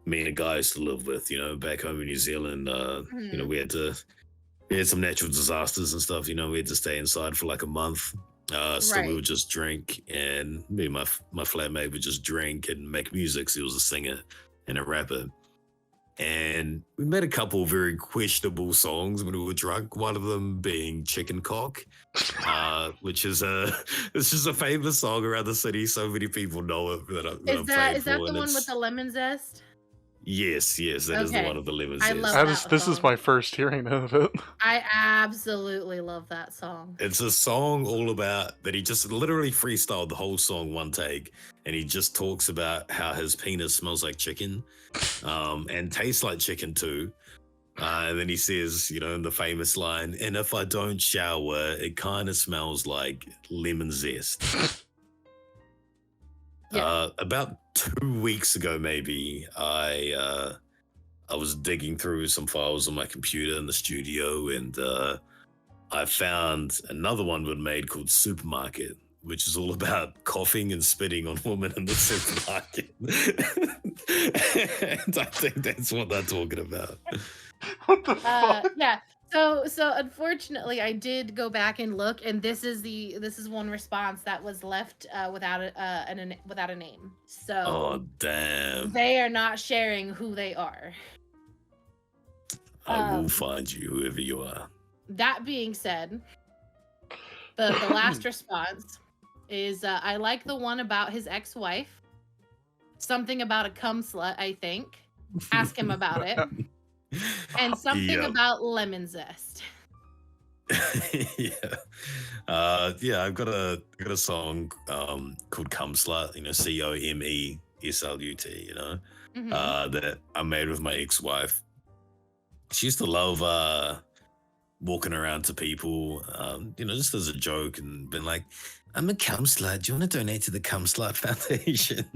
me and a guy I used to live with, back home in New Zealand. We had some natural disasters and stuff. We had to stay inside for like a month. So we would just drink, and me and my flatmate would just drink and make music. So he was a singer and a rapper. And we made a couple of very questionable songs when we were drunk. One of them being Chicken Cock, which is it's just a famous song around the city. So many people know it. Is that the one with the lemon zest? Yes, that is the one of the lemon zest. I love that this is my first hearing of it. I absolutely love that song. It's a song all about that he just literally freestyled the whole song one take, and he just talks about how his penis smells like chicken, and tastes like chicken too. And then he says, in the famous line, "And if I don't shower, it kind of smells like lemon zest." Yeah. About 2 weeks ago, maybe, I was digging through some files on my computer in the studio, and I found another one we'd made called Supermarket, which is all about coughing and spitting on women in the supermarket. And I think that's what they're talking about. What the fuck? Yeah. So unfortunately, I did go back and look, and this is one response that was left without a name. So oh damn, they are not sharing who they are. I will find you, whoever you are. That being said, the last response is I like the one about his ex-wife. Something about a cum slut, I think. Ask him about it. And something about lemon zest. Yeah. I've got a song called Cum Slut, COMESLUT, that I made with my ex-wife. She used to love walking around to people, just as a joke, and been like, I'm a cum slut. Do you want to donate to the Cum Slut Foundation?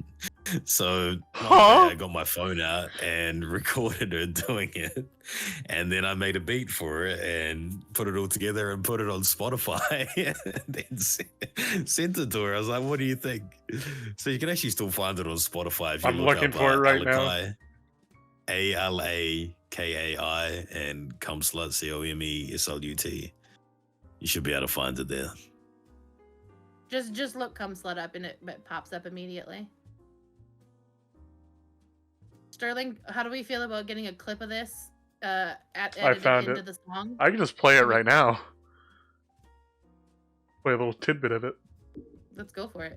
So one day I got my phone out and recorded her doing it. And then I made a beat for it and put it all together and put it on Spotify and then sent it to her. I was like, what do you think? So you can actually still find it on Spotify if you I'm look looking up, for it right Alakai, ALAKAI, and Cum Slut, COMESLUT. You should be able to find it there. Just look Cum Slut up and it pops up immediately. Sterling, how do we feel about getting a clip of this I found into it. the song? I can just play it right now. Play a little tidbit of it. Let's go for it.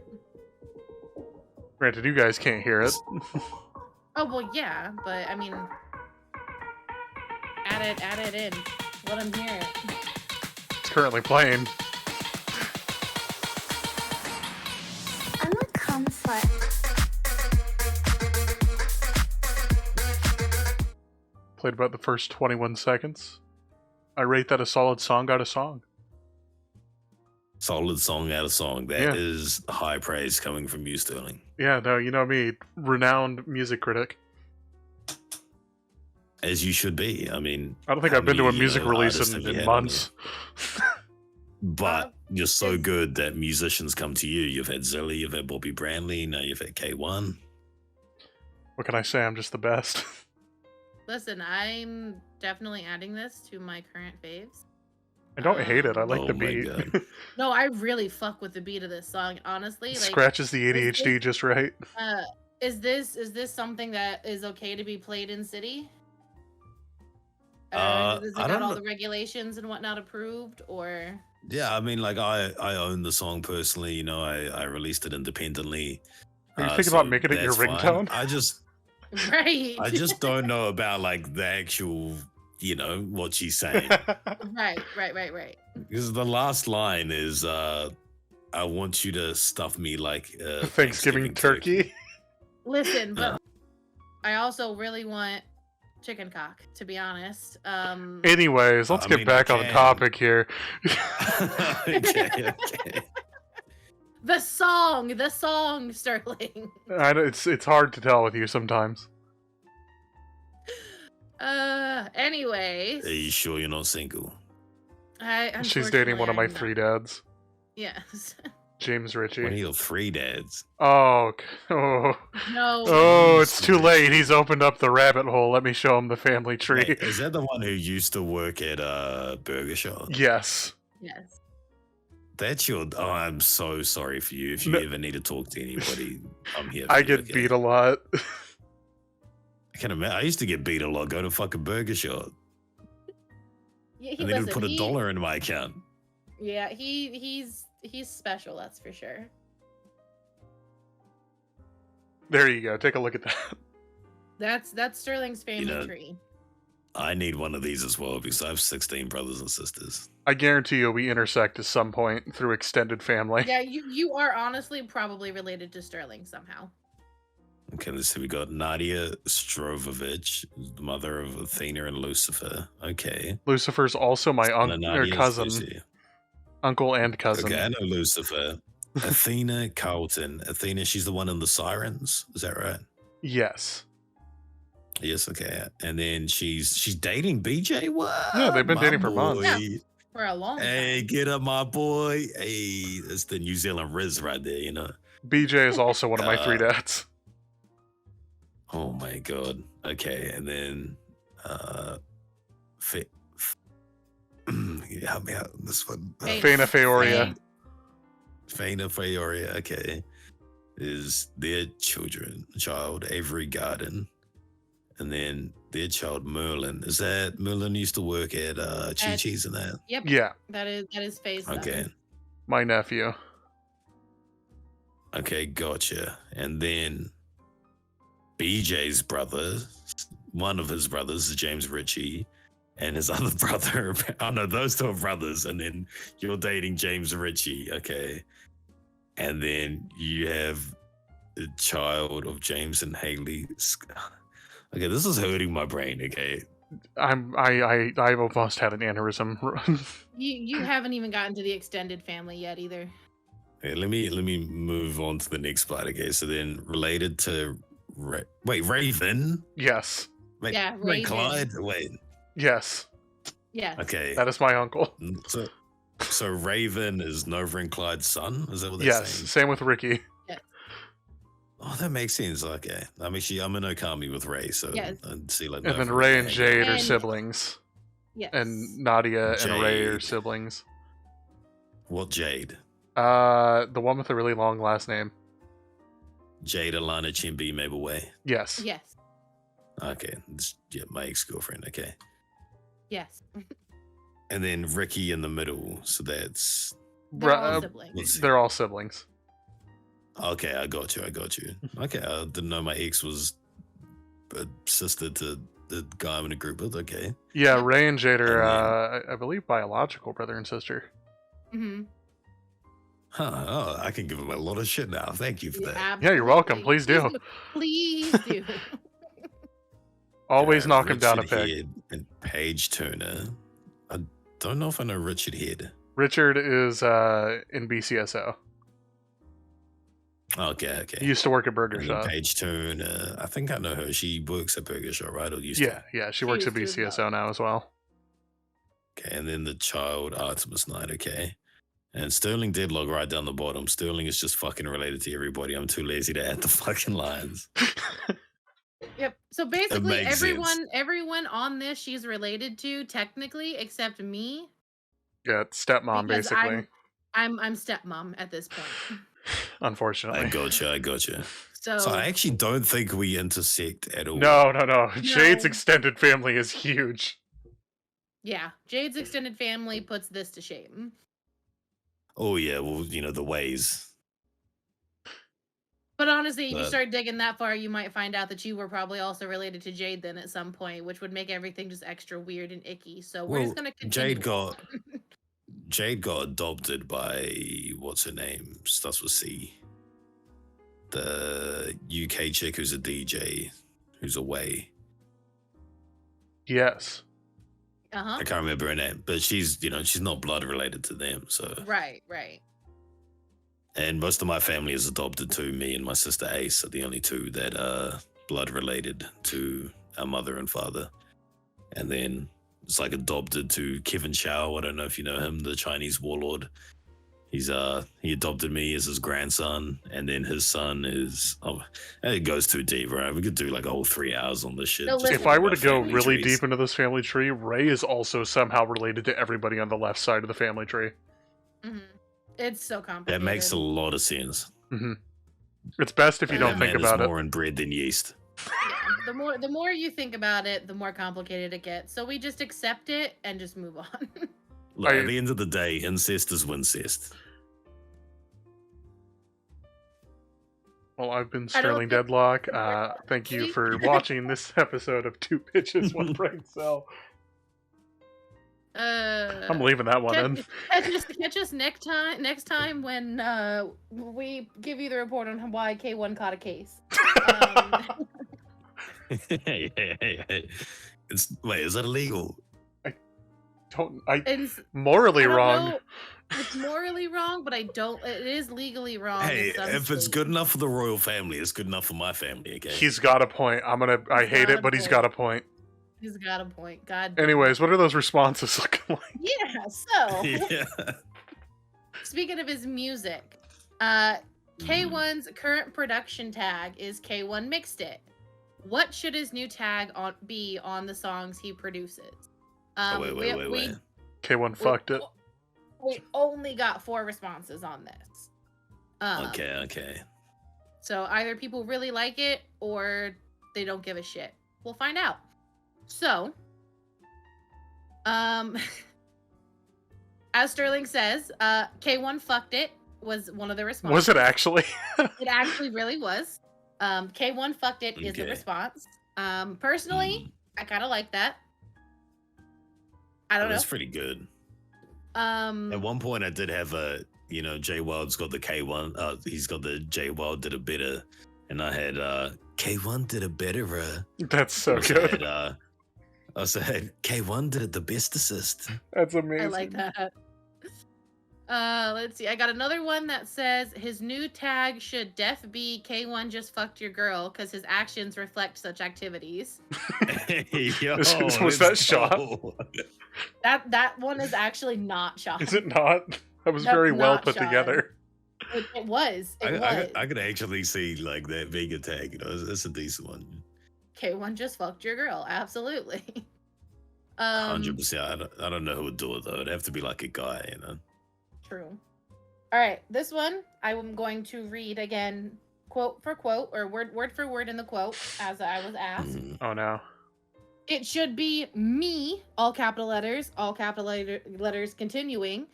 Granted, you guys can't hear it. Oh, well, yeah, but I mean, add it in. Let them hear it. It's currently playing. I'm a cum slut. Played about the first 21 seconds. I rate that a solid song out of song. Solid song out of song. That is high praise coming from you, Sterling. Yeah, no, you know me, renowned music critic. As you should be. I mean, I don't think I've been to a music release in months. But you're so good that musicians come to you. You've had Zilly, you've had Bobby Brownlee, now you've had K1. What can I say? I'm just the best. Listen, I'm definitely adding this to my current faves. I don't hate it. I like the beat. No, I really fuck with the beat of this song, honestly. Like, scratches the ADHD just right. Is this something that is okay to be played in city? Has it got all the regulations and whatnot approved, or? Yeah, I mean, like I own the song personally. I released it independently. Are you thinking about making it your ringtone? I just don't know about like the actual, what she's saying. Right. Because the last line is, I want you to stuff me like Thanksgiving turkey. Listen, but I also really want chicken cock, to be honest. Anyways, let's get back on topic here. Okay. The song, Sterling. I know it's hard to tell with you sometimes. Anyways. Are you sure you're not single? She's dating one of my 3 dads. Yes. James Ritchie. One of your 3 dads. Oh. No. Oh, it's too late. He's opened up the rabbit hole. Let me show him the family tree. Wait, is that the one who used to work at a burger shop? Yes. That's your. Oh, I'm so sorry for you. If you ever need to talk to anybody, I'm here. I get beat a lot. I can imagine. I used to get beat a lot. Go to a fucking burger shop. Yeah, and then he'd put $1 into my account. Yeah, he's special. That's for sure. There you go. Take a look at that. That's Sterling's family tree. I need one of these as well because I have 16 brothers and sisters. I guarantee you we intersect at some point through extended family. Yeah, you are honestly probably related to Sterling somehow. Okay, let's see. We got Nadia Strovovich, the mother of Athena and Lucifer. Okay. Lucifer's also my cousin. Uncle and cousin. Okay, I know Lucifer. Athena Carlton. Athena, she's the one in the Sirens. Is that right? Yes. Yes, okay. And then she's dating BJ? What? Yeah, they've been dating for months. Yeah, for a long time. Hey, get up, my boy. Hey, that's the New Zealand Riz right there, BJ is also one of my 3 dads. Oh my god. Okay, and then help me out on this one. Faina Feoria. Faina Feoria, okay. Is their child Avery Garden. And then their child Merlin. Is that Merlin used to work at Chi-Chi's and that? Yep. Yeah. That is phase. Okay. My nephew. Okay, gotcha. And then BJ's brother, one of his brothers is James Ritchie, and his other brother. Oh no, those two are brothers, and then you're dating James Ritchie, okay? And then you have the child of James and Haley. Okay, this is hurting my brain. Okay, I almost had an aneurysm. You haven't even gotten to the extended family yet either. okay, let me move on to the next part. Okay, so then related to Raven. Yes. Wait, Yeah, wait, Raven. Clyde. Wait, Yes. Yes. okay. That is my uncle. So Raven is Nova and Clyde's son. Is that what they're Yes. saying? Same with Ricky. Oh, that makes sense. Okay, I'm in Okami with Ray, so Yes. I'd see like. And then Nova Ray and hang out. Jade are And- siblings. Yes. And Nadia and Ray are Jade. siblings. What Jade? The one with the really long last name. Jade Alana Chimbi Mabel Way. Yes. Yes. Okay, yeah, my ex-girlfriend. Okay, Yes. and then Ricky in the middle. So that's They're all Bru- siblings. let's see. They're all siblings. Okay, I got you. Okay, I didn't know my ex was a sister to the guy I'm in a group with. Okay, Yeah, Ray and Jade are, And I believe, biological brother and sister. Mm-hmm. huh? Oh, I can give him a lot of shit now. Thank you for that. Yeah, you're welcome. Please do. Please do. Always knock him down a Richard peg. Head and Paige Turner. I don't know if I know Richard Head. Richard is in BCSO. Okay. He used to work at Burger And then Shop. Paige Turner. I think I know her. She works at Burger Shop, right? Or used Yeah, to. yeah. She She works at used to as BCSO now as well. Okay, and then the child Artemis Knight. Okay. And Sterling Deadlock right down the bottom. Sterling is just fucking related to everybody. I'm too lazy to add the fucking lines. Yep. So basically, makes sense. everyone on this she's related to technically, except me. Yeah, it's stepmom, because basically. I'm stepmom at this point. Unfortunately. I gotcha. So, So I actually don't think we intersect at all. No. Jade's extended family is huge. yeah, Jade's extended family puts this to shame. Oh yeah, well, the ways. But honestly, if you But- start digging that far, you might find out that you were probably also related to Jade then at some point, which would make everything just extra weird and icky. So we're just gonna continue. Jade got adopted by what's her name? Starts with C. The UK chick who's a DJ, who's away. Yes. Uh-huh. I can't remember her name, but she's not blood related to them. So, Right. and most of my family is adopted too. Me and my sister Ace are the only two that are blood related to our mother and father. And then it's like adopted to Kevin Chow. I don't know if you know him, the Chinese warlord. He adopted me as his grandson, and then his son is. Oh, it goes too deep, right? We could do like a whole 3 hours on this shit. No, just listen. If I were to talking go about really family trees. deep into this family tree, Ray is also somehow related to everybody on the left side of the family tree. Hmm. It's so complicated. That makes a lot of sense. Hmm. It's best if you don't That think man about is it. more in bread than yeast. Yeah, the more you think about it, the more complicated it gets. So we just accept it and just move on. Look, I- at the end of the day, incest is wincest. Well, I've been I don't Sterling think- Deadlock. Thank you for watching this episode of Two Pitches, One Braincell. I'm leaving that one in. Catch us next time when we give you the report on why K1 caught a case. Hey. Wait, is that illegal? It's Morally I don't wrong. know. It's morally wrong, but it is legally wrong. in Hey, some if it's states. good enough for the royal family, it's good enough for my family, okay? He's got a point. I He's hate got it, a but he's point. got a point. He's got a point. God. damn it. Anyways, what are those responses looking like? Yeah. So. yeah. Speaking of his music, Mm. K1's current production tag is K1 Mixed It. What should his new tag be on the songs he produces? Wait. K1 fucked it. We only got 4 responses on this. Okay. So either people really like it or they don't give a shit. We'll find out. So, as Sterling says, K1 fucked it was one of the responses. Was it actually? It actually really was. K1 fucked it is the Okay. response. Personally, I kind of like that. I don't know. That's pretty good. Um, At one point, I did have a, Jay Wild's got the K1. He's got the Jay Wild did a better, and I had K1 did a better. That's so also good. Had, I also had K1 did it the best assist. That's amazing. I like that. Let's see. I got another one that says his new tag should be K1 just fucked your girl because his actions reflect such activities. Yo, Was that shot? go. That one is actually not shot. Is it not? That was That's very well not put shot. together. It was. It was. I could actually see like that big attack. It's a decent one. K1 just fucked your girl. Absolutely. 100%. I don't know who would do it though. It'd have to be like a guy, True. All right, this one I am going to read again, quote for quote, or word for word in the quote, as I was asked. Mhm. Oh no. It should be me, all capital letters continuing.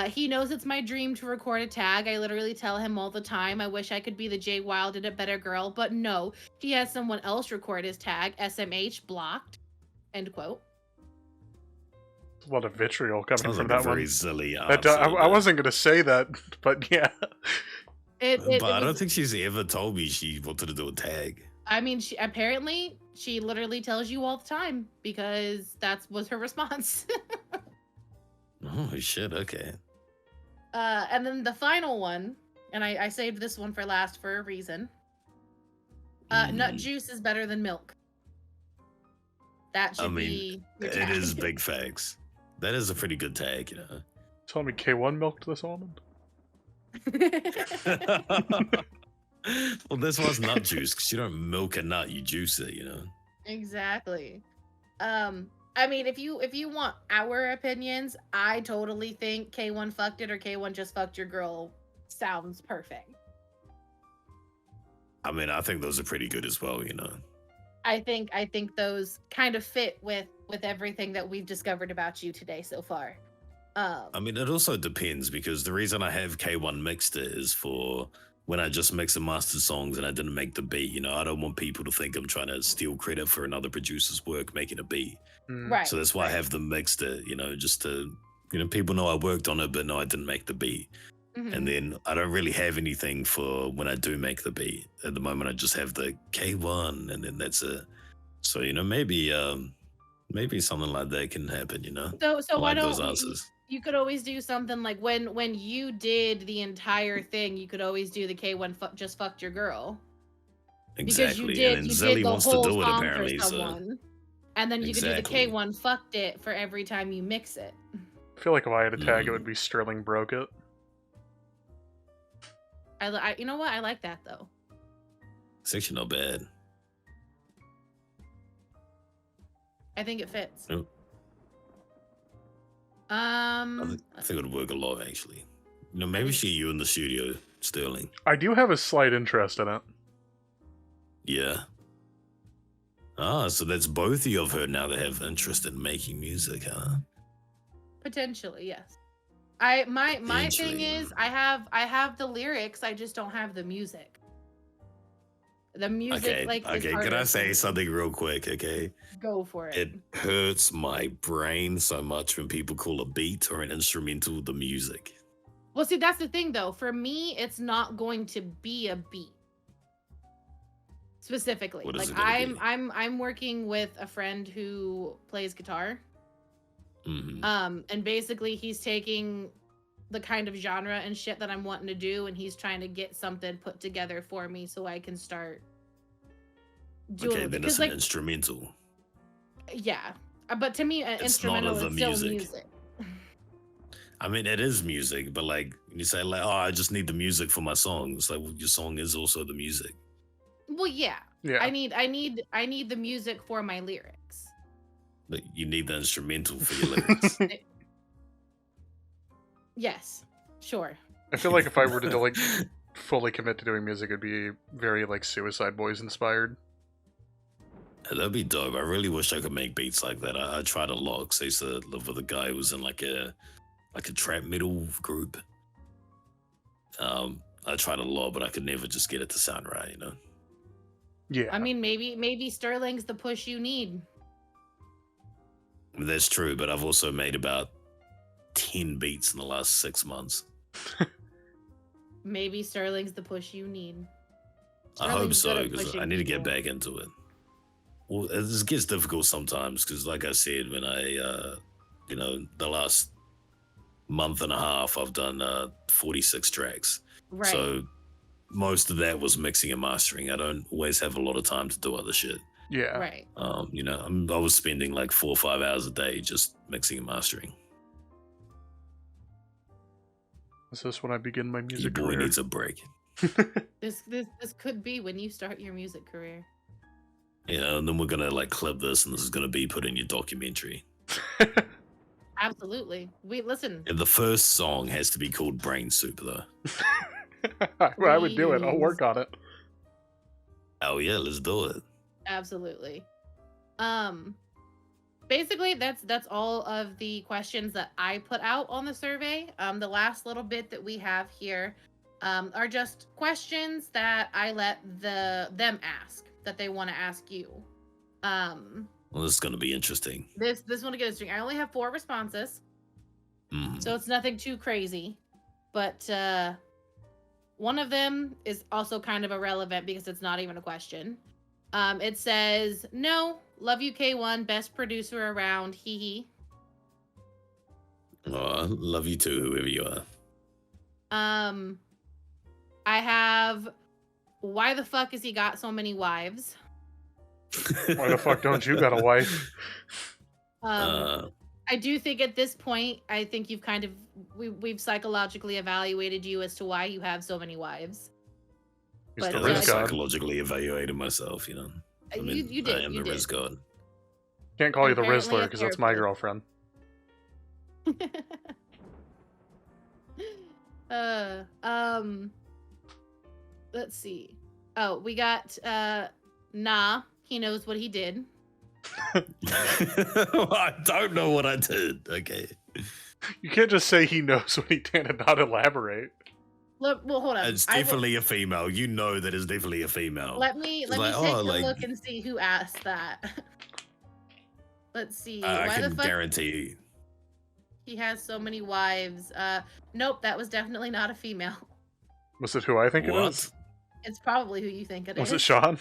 He knows it's my dream to record a tag. I literally tell him all the time, I wish I could be the Jay Wild did a better girl, but no, he has someone else record his tag, SMH blocked, end quote. A lot of vitriol coming Sounds from like a that one. very silly That, answer. I wasn't going to say that, but yeah. But I don't think she's ever told me she wanted to do a tag. I mean, she literally tells you all the time because that was her response. Oh shit! Okay. And then the final one, and I saved this one for last for a reason. Nut juice is better than milk. That should be your it tag. is big facts. That is a pretty good tag, Tell me K1 milked this almond? Well, this was nut juice because you don't milk a nut, you juice it, Exactly. I mean, if you want our opinions, I totally think K1 fucked it or K1 just fucked your girl sounds perfect. I mean, I think those are pretty good as well, I think those kind of fit with everything that we've discovered about you today so far. I mean, it also depends because the reason I have K1 mixed it is for when I just mix and mastered songs and I didn't make the beat. I don't want people to think I'm trying to steal credit for another producer's work making a beat. Right. So that's why I have them mixed it, just to, people know I worked on it, but no, I didn't make the beat. Mhm. And then I don't really have anything for when I do make the beat. At the moment, I just have the K1 and then that's it. So, maybe something like that can happen, So I why like those don't answers. you could always do something like when you did the entire thing, you could always do the K1 just fucked your girl. Exactly. Because you and did Zelly the wants to whole do it song apparently. for someone, and then you could do Exactly. the K1 fucked it for every time you mix it. I feel like if I had a tag, it would be Sterling broke it. I you know what? I like that though. It's actually not bad. I think it fits. Yep. I think it would work a lot, actually. Maybe see you in the studio, Sterling. I do have a slight interest in it. Yeah. So that's both of you I've heard now that have interest in making music, huh? Potentially, yes. My thing Potentially. is I have the lyrics, I just don't have the music. The music Okay, like is okay. Can harder I for say me. something real quick, okay? Go for it. It hurts my brain so much when people call a beat or an instrumental the music. Well, see, that's the thing though. For me, it's not going to be a beat. Specifically. What is Like it gonna be? I'm working with a friend who plays guitar. Mhm. And basically he's taking the kind of genre and shit that I'm wanting to do, and he's trying to get something put together for me so I can start doing Okay, it. then Because it's an like, instrumental. yeah, but to me, an It's not instrumental of is the still music. music. I mean, it is music, but like when you say like, oh, I just need the music for my song. It's like, well, your song is also the music. Well, yeah. Yeah. I need the music for my lyrics. But you need the instrumental for your lyrics. Yes, sure. I feel like if I were to like fully commit to doing music, it'd be very like Suicide Boys inspired. That'd be dope. I really wish I could make beats like that. I tried a lot because I used to live with a guy who was in like a trap metal group. I tried a lot, but I could never just get it to sound right, Yeah. I mean, maybe Sterling's the push you need. That's true, but I've also made about 10 beats in the last 6 months. Maybe Sterling's the push you need. I hope Sterling's good so, at because pushing I need to get people. back into it. Well, it gets difficult sometimes, because like I said, when I, the last month and a half, I've done 46 tracks. Right. So most of that was mixing and mastering. I don't always have a lot of time to do other shit. Yeah. Right. I was spending like 4 or 5 hours a day just mixing and mastering. Is this when I begin my Your music boy career? needs a break. This could be when you start your music career. And then we're gonna like clip this, and this is gonna be put in your documentary. Absolutely. We listen. And the first song has to be called Brain Soup, though. I would do it. I'll Please. work on it. Oh yeah, let's do it. Absolutely. Basically that's all of the questions that I put out on the survey. The last little bit that we have here are just questions that I let them ask that they want to ask you. Well, this is gonna be interesting. This one to get interesting. I only have 4 responses, Mhm. so it's nothing too crazy. But one of them is also kind of irrelevant because it's not even a question. It says, "No, love you K1, best producer around, hee hee." Oh, love you too, whoever you are. I have, "Why the fuck has he got so many wives?" Why the fuck don't you got a wife? I do think at this point, I think you've kind of we've psychologically evaluated you as to why you have so many wives. He's But, the I Riz think I God. psychologically evaluated myself, you know. You did. I am You the did. Riz God. Can't call you the Apparently Rizzler a because that's my therapist. girlfriend. Let's see. Oh, we got nah, he knows what he did. I don't know what I did. Okay. You can't just say he knows what he did and not elaborate. Look, well, hold on. It's I will- definitely a female. You know that it's definitely a female. let me She's take like, a "Oh, like, look and see who asked that. Let's see. I Why the can fuck guarantee. he has so many wives? Nope, that was definitely not a female. Was it who I think it What? was? It's probably who you think it is. Was it Sean?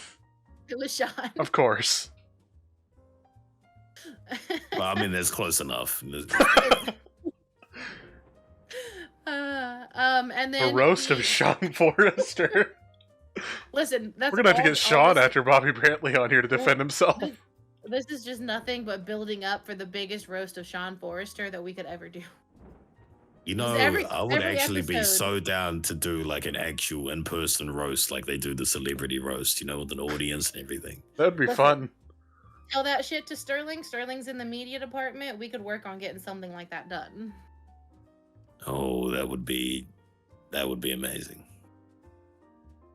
It was Sean. Of course. Well, I mean, that's close enough. And then A roast of Sean Forrester. Listen, that's We're gonna have to all- get Sean all this- after Bobby Brantley on here to defend himself. This is just nothing but building up for the biggest roast of Sean Forrester that we could ever do. You know, Every- I would every actually be episode- so down to do like an actual in-person roast, like they do the celebrity roast, you know, with an audience and everything. That'd be Listen. fun. Tell that shit to Sterling. Sterling's in the media department. We could work on getting something like that done. Oh, that would be amazing.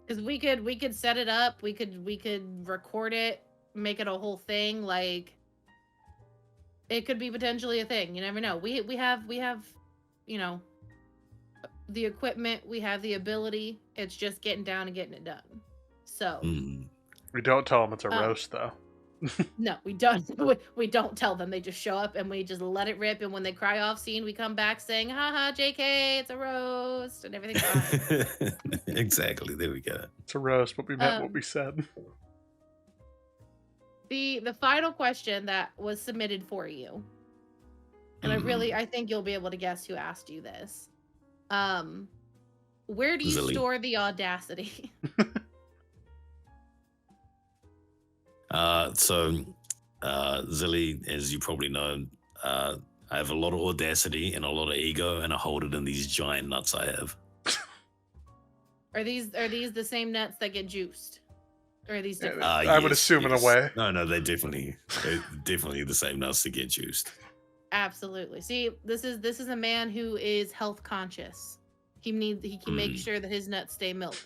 Because we could set it up. We could record it, make it a whole thing. Like, it could be potentially a thing. You never know. We have you know, the equipment. We have the ability. It's just getting down and getting it done. So Mm. We don't tell him it's a Um, roast, though. no, we don't. We don't tell them. They just show up and we just let it rip. And when they cry off scene, we come back saying, "Haha, JK, it's a roast," and everything's fine. Exactly. There we go. It's a roast, but we meant what we said. The final question that was submitted for you, and I think you'll be able to guess who asked you this. Where do you Zilly. store the audacity? Zilly, as you probably know, I have a lot of audacity and a lot of ego, and I hold it in these giant nuts I have. Are these the same nuts that get juiced? Or are these different? I would assume in a way. No, they're definitely the same nuts that get juiced. Absolutely. See, this is a man who is health conscious. He can make sure that his nuts stay milk.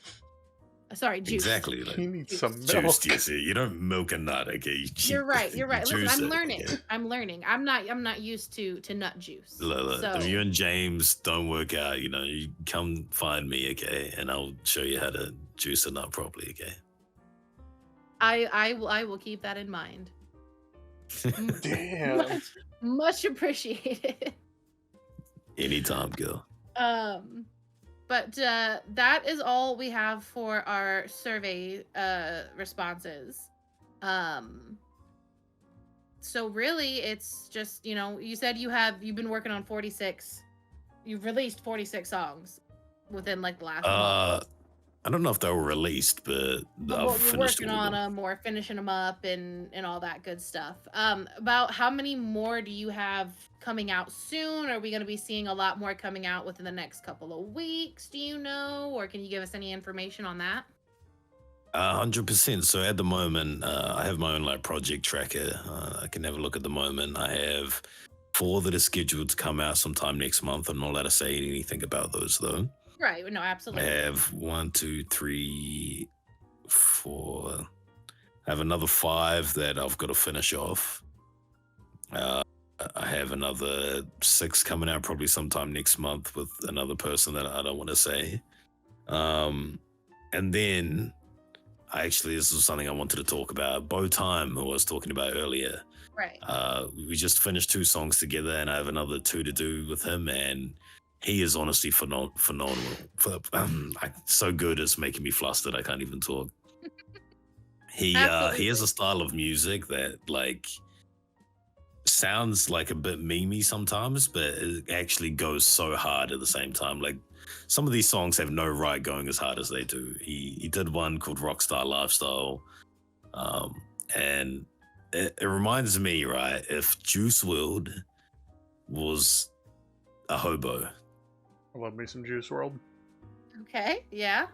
Sorry, juice. Exactly. Like, He needs some milk. juiced, you see. You don't milk a nut, okay? You're right. Listen, juice I'm it, learning. okay? I'm learning. I'm not used to nut juice. Look, So if you and James don't work out, you know, you come find me, okay? And I'll show you how to juice a nut properly, okay? I will keep that in mind. Damn. Much appreciated. Anytime, girl. But that is all we have for our survey responses. So really it's just, you said you've been working on 46. You've released 46 songs within like the last month. I don't know if they were released, but Well, I've you're finished working all of on them. them or finishing them up and all that good stuff. About how many more do you have coming out soon? Are we going to be seeing a lot more coming out within the next couple of weeks? Do you know, or can you give us any information on that? 100%. So at the moment, I have my own like project tracker. I can have a look at the moment. I have 4 that are scheduled to come out sometime next month. I'm not allowed to say anything about those though. Right. No, I absolutely. have 1, 2, 3, 4. I have another 5 that I've got to finish off. I have another 6 coming out probably sometime next month with another person that I don't want to say. And then this is something I wanted to talk about. Bow Time, who I was talking about earlier. Right. We just finished 2 songs together, and I have another 2 to do with him, and he is honestly phenomenal. So good, it's making me flustered. I can't even talk. He has a style of music that like sounds like a bit memey sometimes, but it actually goes so hard at the same time. Like some of these songs have no right going as hard as they do. He did one called Rockstar Lifestyle, and it reminds me, right, if Juice WRLD was a hobo. I love me some Juice WRLD. Okay. Yeah.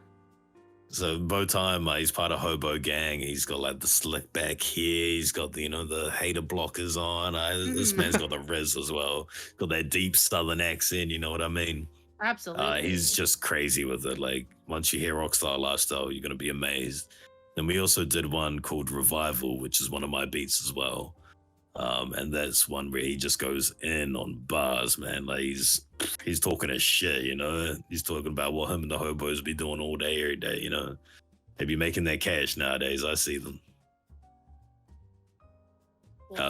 So Bow Time, he's part of Hobo Gang. He's got like the slick back hair. He's got the hater blockers on. This man's got the riz as well. Got that deep southern accent. You know what I mean? Absolutely. He's just crazy with it. Like once you hear Rockstar Lifestyle, you're gonna be amazed. And we also did one called Revival, which is one of my beats as well. And that's one where he just goes in on bars, man. Like he's talking his shit, He's talking about what him and the hobos be doing all day, every day, They be making that cash nowadays. I see them.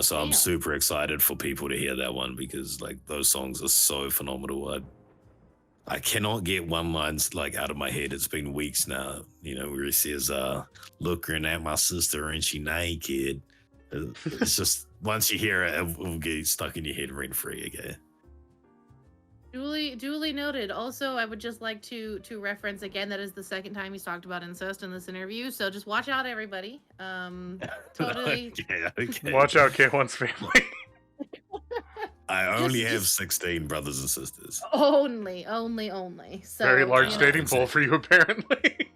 So I'm super excited for people to hear that one because like those songs are so phenomenal. I cannot get one line like out of my head. It's been weeks now, where he says, looking at my sister and she naked. It's just once you hear it, it will get stuck in your head rent free again. Duly noted. Also, I would just like to reference again that is the second time he's talked about incest in this interview. So just watch out, everybody. Totally. Okay. Watch out, K1's family. I only have 16 brothers and sisters. Only. So, very large dating pool for you, apparently.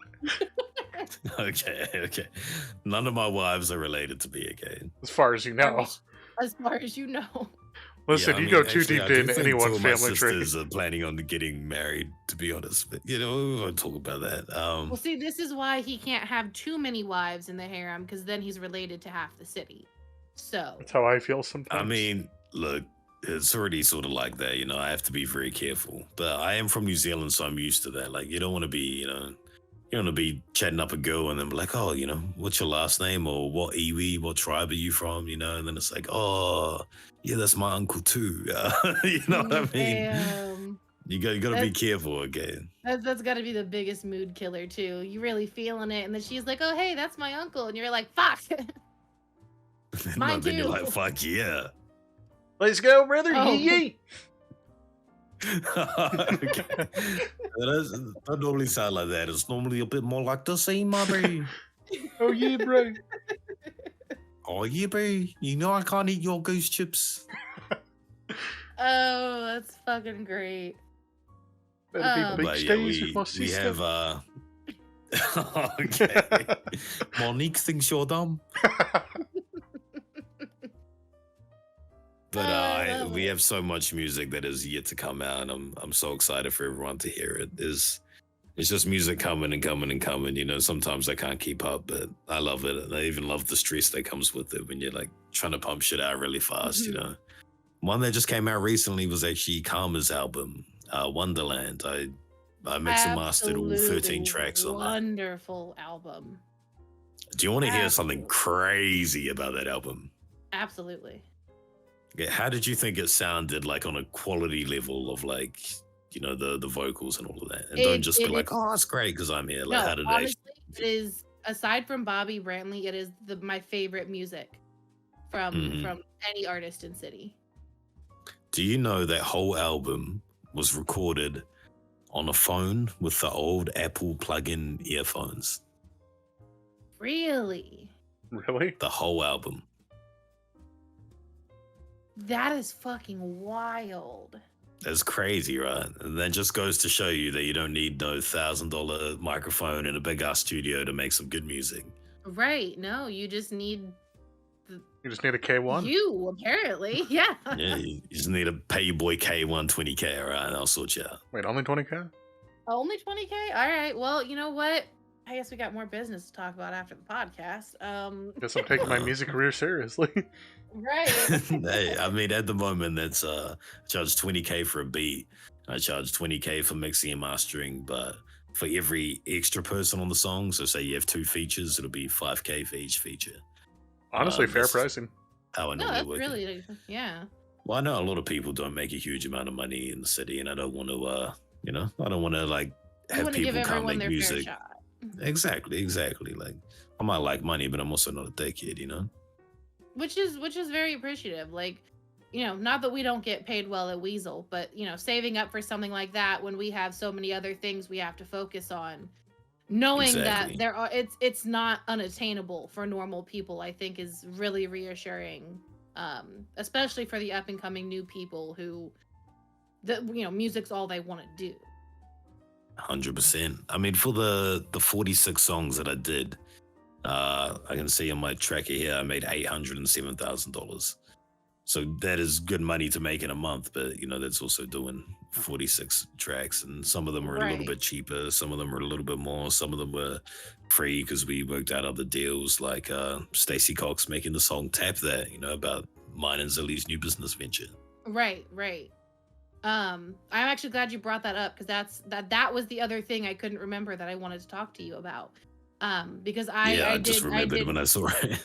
Okay. None of my wives are related to me again. As far as you know. As far as you know. Listen, you go too deep into anyone's family tree. My sisters are planning on getting married, to be honest. But, we won't talk about that. Well, see, this is why he can't have too many wives in the harem, because then he's related to half the city. So. That's how I feel sometimes. I mean, look, it's already sort of like that, I have to be very careful. But I am from New Zealand, so I'm used to that. Like, you don't want to be, you want to be chatting up a girl and then be like, oh, what's your last name? Or what iwi, what tribe are you from? And then it's like, oh, yeah, that's my uncle too. You know what I mean? Damn. You got to be careful again. That's got to be the biggest mood killer too. You really feeling it. And then she's like, oh, hey, that's my uncle. And you're like, fuck. Mine Then too. you're like, fuck yeah. Let's go, brother. Yee. Okay. That don't normally sound like that. It's normally a bit more like the same, mother. Oh, yeah, bro. Oh, yeah, bro. I can't eat your goose chips. Oh, that's fucking great. Better be big But stays yeah, with my we sister. have okay. Monique thinks you're dumb. But we have so much music that is yet to come out, and I'm so excited for everyone to hear it. It's just music coming and coming and coming. Sometimes I can't keep up, but I love it. And I even love the stress that comes with it when you're like trying to pump shit out really fast, One that just came out recently was actually Karma's album, Wonderland. I mixed and mastered all 13 tracks on that. Wonderful album. Do you want to hear something crazy about that album? Absolutely. Yeah, how did you think it sounded like on a quality level of like, the vocals and all of that? And don't just be It like, oh, that's great because I'm here. Like, No, how did it actually? honestly, it is, aside from Bobby Brantley, it is my favorite music Mhm. from any artist in City. Do you know that whole album was recorded on a phone with the old Apple plug-in earphones? Really? Really? The whole album. That is fucking wild. That's crazy, right? And that just goes to show you that you don't need no $1,000 microphone in a big ass studio to make some good music. Right. No, you just need You just need a K1. you, apparently. Yeah. Yeah, you just need to pay your boy K120K, all right? And I'll sort you out. Wait, only 20K? Only 20K? All right. Well, you know what? I guess we got more business to talk about after the podcast. Guess I'm taking my music career seriously. Right. Hey, I mean, at the moment, that's I charge 20K for a beat. I charge 20K for mixing and mastering, but for every extra person on the song, so say you have 2 features, it'll be 5K for each feature. Honestly, fair That's pricing. how I No, normally that's work it. really, yeah. Well, I know a lot of people don't make a huge amount of money in the city, and I don't want to, I don't want to like You have want to give people can't everyone make their fair music. shot. Exactly. Like I might like money, but I'm also not a dickhead, Which is very appreciative. Like, not that we don't get paid well at Weasel, but saving up for something like that when we have so many other things we have to focus on, knowing Exactly. that it's not unattainable for normal people, I think is really reassuring. Especially for the up and coming new people who music's all they want to do. 100%. I mean, for the 46 songs that I did, I can see on my tracker here, I made $807,000. So that is good money to make in a month, but that's also doing 46 tracks, and some of them are a little Right. bit cheaper, some of them are a little bit more, some of them were free because we worked out other deals, like Stacey Cox making the song Tap That, about mine and Zilly's new business venture. Right. I'm actually glad you brought that up, because that was the other thing I couldn't remember that I wanted to talk to you about. Because I I just did remembered when I saw it.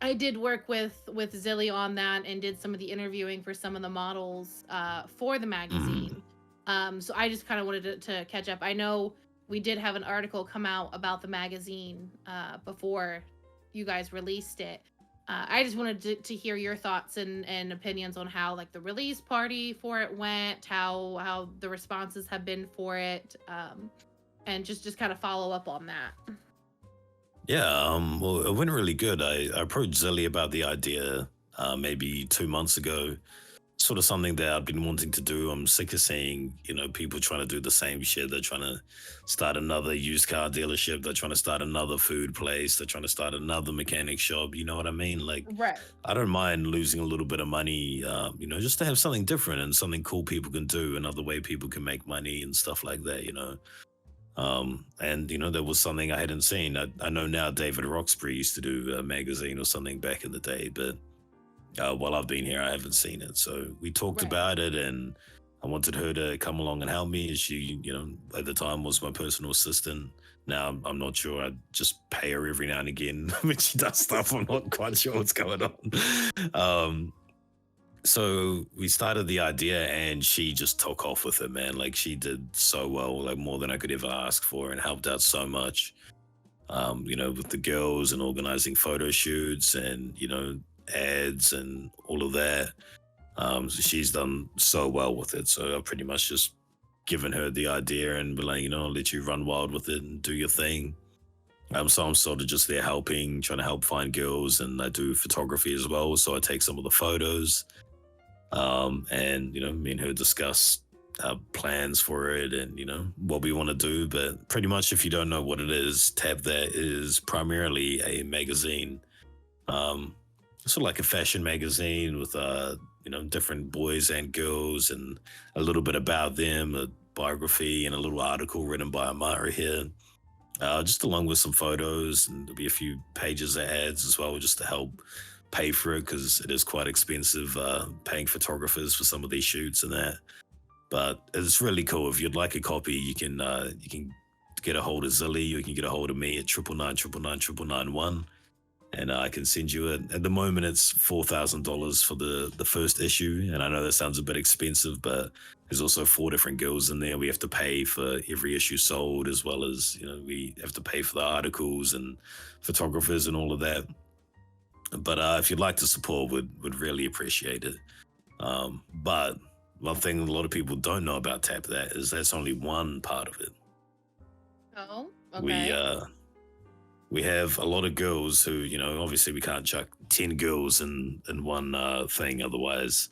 I did work with Zilly on that and did some of the interviewing for some of the models for the magazine. So I just kind of wanted to catch up. I know we did have an article come out about the magazine before you guys released it. I just wanted to hear your thoughts and opinions on how like the release party for it went, how the responses have been for it, and just kind of follow up on that. Yeah, well, it went really good. I approached Zilly about the idea maybe 2 months ago. Sort of something that I've been wanting to do. I'm sick of seeing, people trying to do the same shit. They're trying to start another used car dealership. They're trying to start another food place. They're trying to start another mechanic shop. You know what I mean? Like, Right. I don't mind losing a little bit of money, just to have something different and something cool people can do, another way people can make money and stuff like that, And there was something I hadn't seen. I know now David Roxbury used to do a magazine or something back in the day, but while I've been here, I haven't seen it. So we talked Right. about it, and I wanted her to come along and help me. She, at the time was my personal assistant. Now I'm not sure. I just pay her every now and again when she does stuff. I'm not quite sure what's going on. So we started the idea, and she just took off with it, man. Like, she did so well, like more than I could ever ask for, and helped out so much. With the girls and organizing photo shoots and ads and all of that. So she's done so well with it. So I've pretty much just given her the idea and be like, I'll let you run wild with it and do your thing. So I'm sort of just there helping, trying to help find girls, and I do photography as well. So I take some of the photos. And me and her discuss plans for it and what we want to do. But pretty much, if you don't know what it is, Tap That is primarily a magazine, sort of like a fashion magazine with different boys and girls and a little bit about them, a biography and a little article written by Amara here, just along with some photos, and there'll be a few pages of ads as well, just to help pay for it, because it is quite expensive paying photographers for some of these shoots and that. But it's really cool. If you'd like a copy, you can get a hold of Zilly. You can get a hold of me at 999 999 991. and I can send you it. At the moment, it's $4,000 for the first issue, and I know that sounds a bit expensive, but there's also 4 different guilds in there. We have to pay for every issue sold, as well as we have to pay for the articles and photographers and all of that. But if you'd like to support, would really appreciate it. But one thing a lot of people don't know about Tap That is that's only one part of it. Oh, okay. We have a lot of girls who, obviously we can't chuck 10 girls in one thing. Otherwise,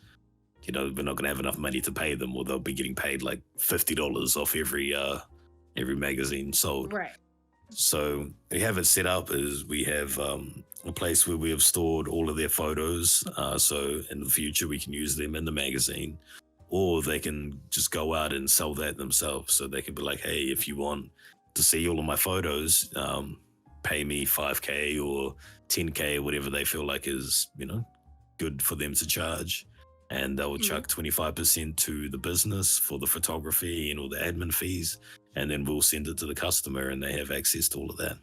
we're not going to have enough money to pay them, or they'll be getting paid like $50 off every magazine sold. Right. So we have it set up as we have a place where we have stored all of their photos. So in the future, we can use them in the magazine, or they can just go out and sell that themselves. So they can be like, hey, if you want to see all of my photos, pay me $5K or $10K, whatever they feel like is, good for them to charge. And they will chuck 25% to the business for the photography and all the admin fees. And then we'll send it to the customer and they have access to all of that.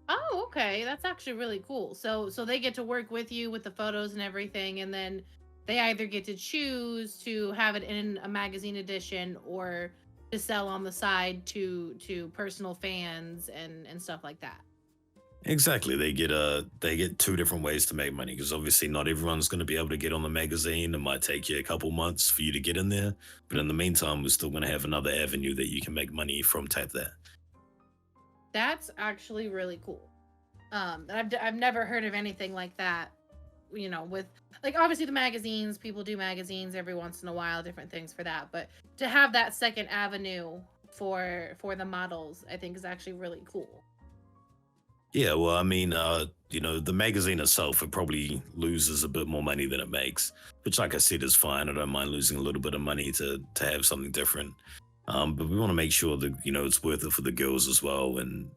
Oh, okay. That's actually really cool. So they get to work with you with the photos and everything, and then they either get to choose to have it in a magazine edition or to sell on the side to personal fans and stuff like that. Exactly. They get 2 different ways to make money, because obviously not everyone's going to be able to get on the magazine. It might take you a couple months for you to get in there, but in the meantime, we're still going to have another avenue that you can make money from Tap That. That's actually really cool. I've never heard of anything like that. With like obviously the magazines, people do magazines every once in a while, different things for that. But to have that second avenue for the models, I think is actually really cool. Yeah, well, I mean, the magazine itself, it probably loses a bit more money than it makes, which, like I said, is fine. I don't mind losing a little bit of money to have something different. But we want to make sure that, it's worth it for the girls as well. And,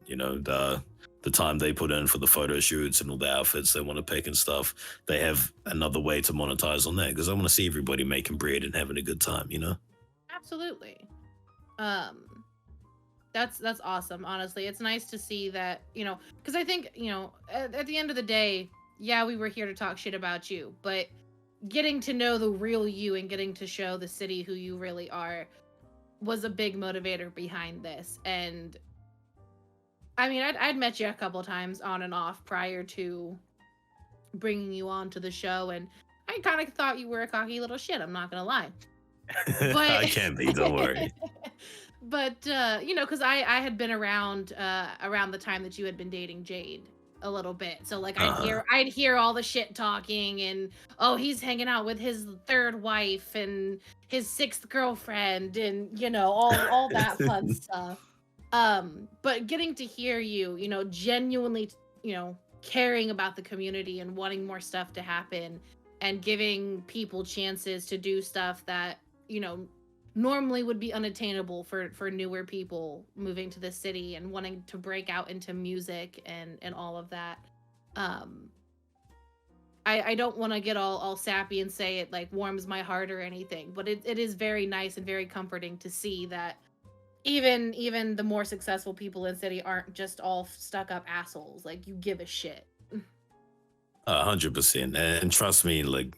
the time they put in for the photo shoots and all the outfits they want to pick and stuff, they have another way to monetize on that, because I want to see everybody making bread and having a good time, Absolutely. That's awesome. Honestly, it's nice to see that, because I think, at the end of the day, yeah, we were here to talk shit about you, but getting to know the real you and getting to show the city who you really are was a big motivator behind this. And I mean, I'd met you a couple times on and off prior to bringing you on to the show, and I kind of thought you were a cocky little shit. I'm not gonna lie. But I can't be, don't worry. But because I had been around the time that you had been dating Jade a little bit, so like I'd hear all the shit talking, and he's hanging out with his 3rd wife and his 6th girlfriend, and all that fun stuff. But getting to hear you, genuinely, caring about the community and wanting more stuff to happen and giving people chances to do stuff that, normally would be unattainable for newer people moving to the city and wanting to break out into music and all of that. I don't want to get all sappy and say it like warms my heart or anything, but it is very nice and very comforting to see that even the more successful people in the city aren't just all stuck up assholes. Like, you give a shit. 100%. And trust me, like,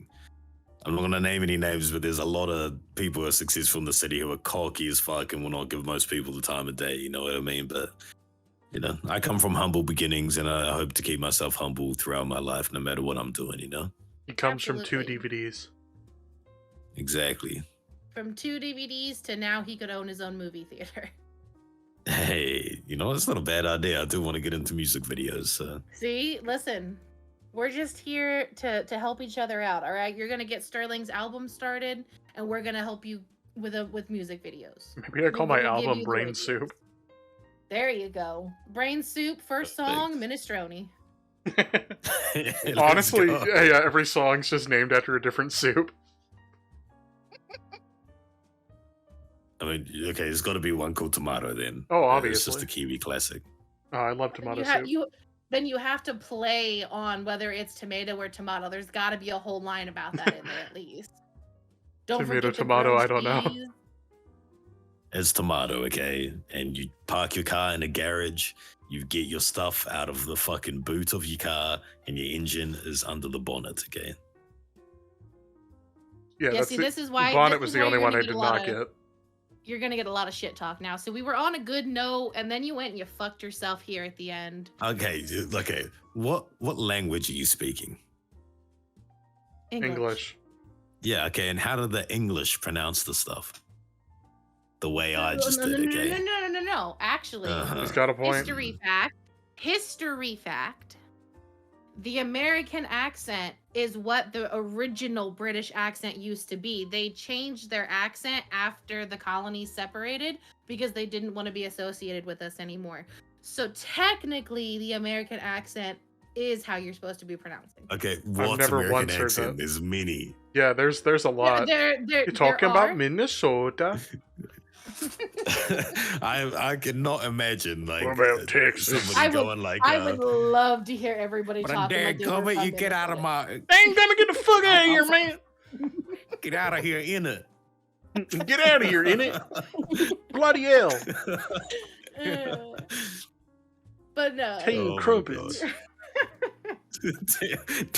I'm not going to name any names, but there's a lot of people who are successful in the city who are cocky as fuck and will not give most people the time of day, you know what I mean? But, I come from humble beginnings, and I hope to keep myself humble throughout my life, no matter what I'm doing, He comes from 2 Absolutely. DVDs. Exactly. From 2 DVDs to now he could own his own movie theater. Hey, it's not a bad idea. I do want to get into music videos, so. See, listen, we're just here to help each other out. All right, you're gonna get Sterling's album started, and we're gonna help you with music videos. Maybe I call my We'll give album you the Brain ideas. Soup. There you go. Brain Soup, first song, Minestrone. Let's Honestly, go. yeah, every song's just named after a different soup. I mean, okay, there's got to be one called Tomato then. Oh, It's just obviously. a Kiwi classic. Oh, I love tomato soup. Then you have to play on whether it's tomato or tomato. There's got to be a whole line about that in there at least. Don't Tomato, forget the tomato, grilled I don't know. cheese. It's Tomato, okay? And you park your car in a garage, you get your stuff out of the fucking boot of your car, and your engine is under the bonnet. Okay. Yeah, Yeah, that's see, the this is why bonnet this was is the why only you're one gonna I get a did lot not of- get. You're gonna get a lot of shit talk now. So we were on a good note, and then you went and you fucked yourself here at the end. Okay. What language are you speaking? English. Yeah. Okay. And how do the English pronounce the stuff? The way I just no, did. Okay. No. Actually, Uh-huh. He's got a point. History fact. The American accent is what the original British accent used to be. They changed their accent after the colonies separated because they didn't want to be associated with us anymore. So technically, the American accent is how you're supposed to be pronouncing. Okay. What never American once heard accent? that. There's many. Yeah, there's a lot. You're talking about Minnesota? I cannot imagine like What about Texas? somebody going like I would love to hear everybody but talking like they were from you get out of Minnesota. my Ain't gonna get the fuck out of here, man. get out of here in it. Get out of here, innit? Bloody hell. But no. Tea and Oh my crumpets.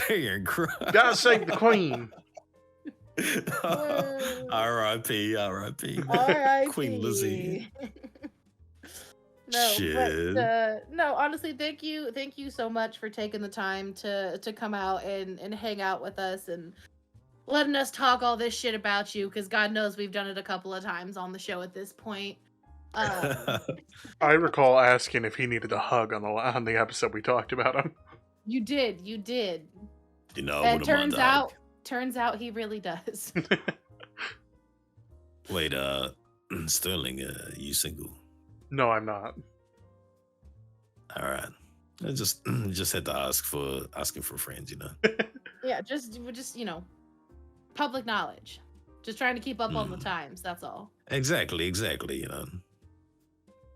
Damn Christ. Gotta save the queen. R.I.P. R.I.P. R.I.P. Queen Lizzie. No, Shit. but no, honestly, thank you so much for taking the time to come out and hang out with us and letting us talk all this shit about you, because God knows we've done it a couple of times on the show at this point. I recall asking if he needed a hug on the episode we talked about him. You did. You know, And turns out he really does. Wait, Sterling, you single? No, I'm not. All right. I just had to asking for friends, you know. Yeah, just public knowledge. Just trying to keep up on the times. That's all. Exactly. You know,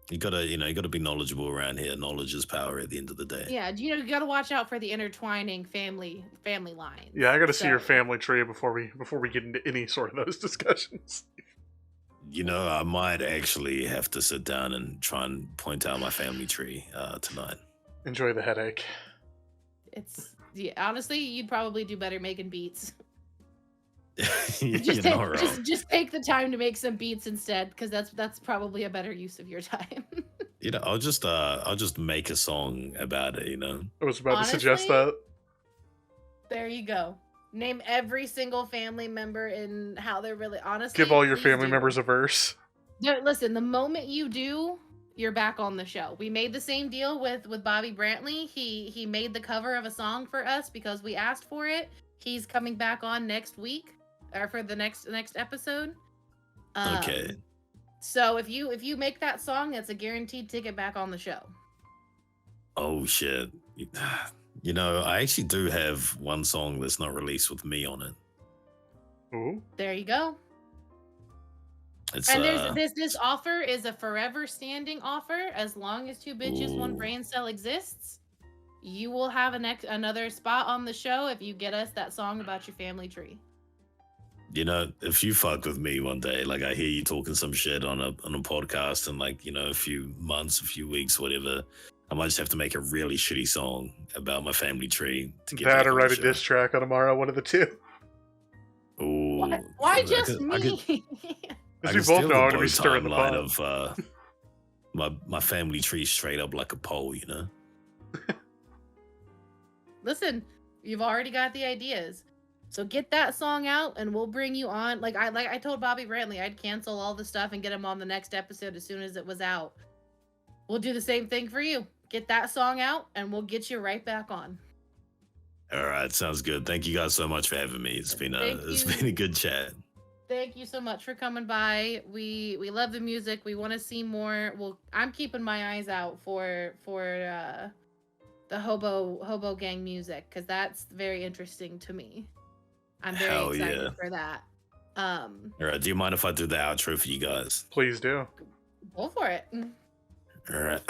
you gotta be knowledgeable around here. Knowledge is power at the end of the day. Yeah, you gotta watch out for the intertwining family lines. Yeah, I gotta see your family tree before we get into any sort of those discussions. You know, I might actually have to sit down and try and point out my family tree tonight. Enjoy the headache. Honestly, you'd probably do better making beats. You're not wrong. Just take the time to make some beats instead, because that's probably a better use of your time. You know, I'll just make a song about it. You know, I was about Honestly, to suggest that. There you go. Name every single family member and how they're really honestly. Give all your please family do. members a verse. No, listen, the moment you do, you're back on the show. We made the same deal with Bobby Brantley. He made the cover of a song for us because we asked for it. He's coming back on next week, or for the next episode. okay. So if you make that song, it's a guaranteed ticket back on the show. Oh shit. You know, I actually do have one song that's not released with me on it. Ooh. There you go. It's And there's this offer is a forever standing offer. As long as Two Bitches One Ooh. Braincell exists, you will have another spot on the show if you get us that song about your family tree. you know, if you fuck with me one day, like I hear you talking some shit on a podcast and like, you know, a few months, a few weeks, whatever, I might just have to make a really shitty song about my family tree to get That or back on write the a show. diss track on Amara, one of the two. Ooh. Why I just could- me? I could- I Because could we both steal know the how to be bow stirring the timeline pot. of my family tree straight up like a pole, you know? Listen, you've already got the ideas. So get that song out and we'll bring you on. Like I told Bobby Brantley, I'd cancel all the stuff and get him on the next episode as soon as it was out. We'll do the same thing for you. Get that song out and we'll get you right back on. All right, sounds good. Thank you guys so much for having me. It's been Thank you. a good chat. Thank you so much for coming by. We love the music. We want to see more. Well, I'm keeping my eyes out for the hobo gang music because that's very interesting to me. I'm very Hell excited yeah. for that. All right, do you mind if I do the outro for you guys? Please do. Go for it. All right.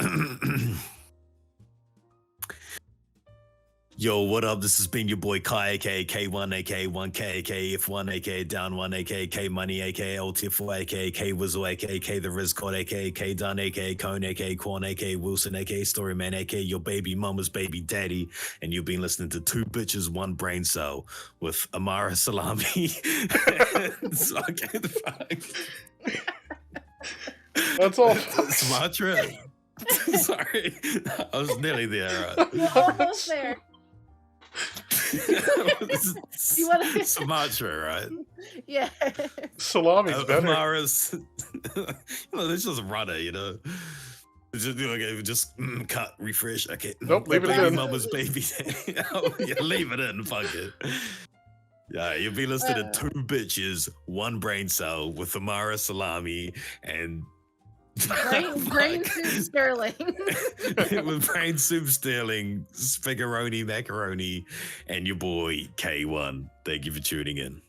Yo, what up? This has been your boy Kai, aka K1, aka 1K, aka F1, aka Down 1, aka K Money, aka LT4, aka K Wizzle, aka K The Riz Code, aka K Dunn, aka Cone, aka Quan, aka Wilson, aka Storyman, aka your baby mama's baby daddy. And you've been listening to Two Bitches, One Brain Cell with Amara Salami. Okay, the fuck. That's all. Sumatra. Sorry, I was nearly there. Right? You're almost there. You want to Sumatra, right? Yeah. Salami's better. Amara's, this just runner, Just cut, refresh. Okay. Nope, leave it baby in. Mama's baby. Yeah, leave it in. Fuck it. Yeah, you'll be listening to Two Bitches, One Brain Cell with Amara Salami and Brain Soup Sterling. with Brain Soup Sterling, Spaghetti Macaroni, and your boy K1. Thank you for tuning in.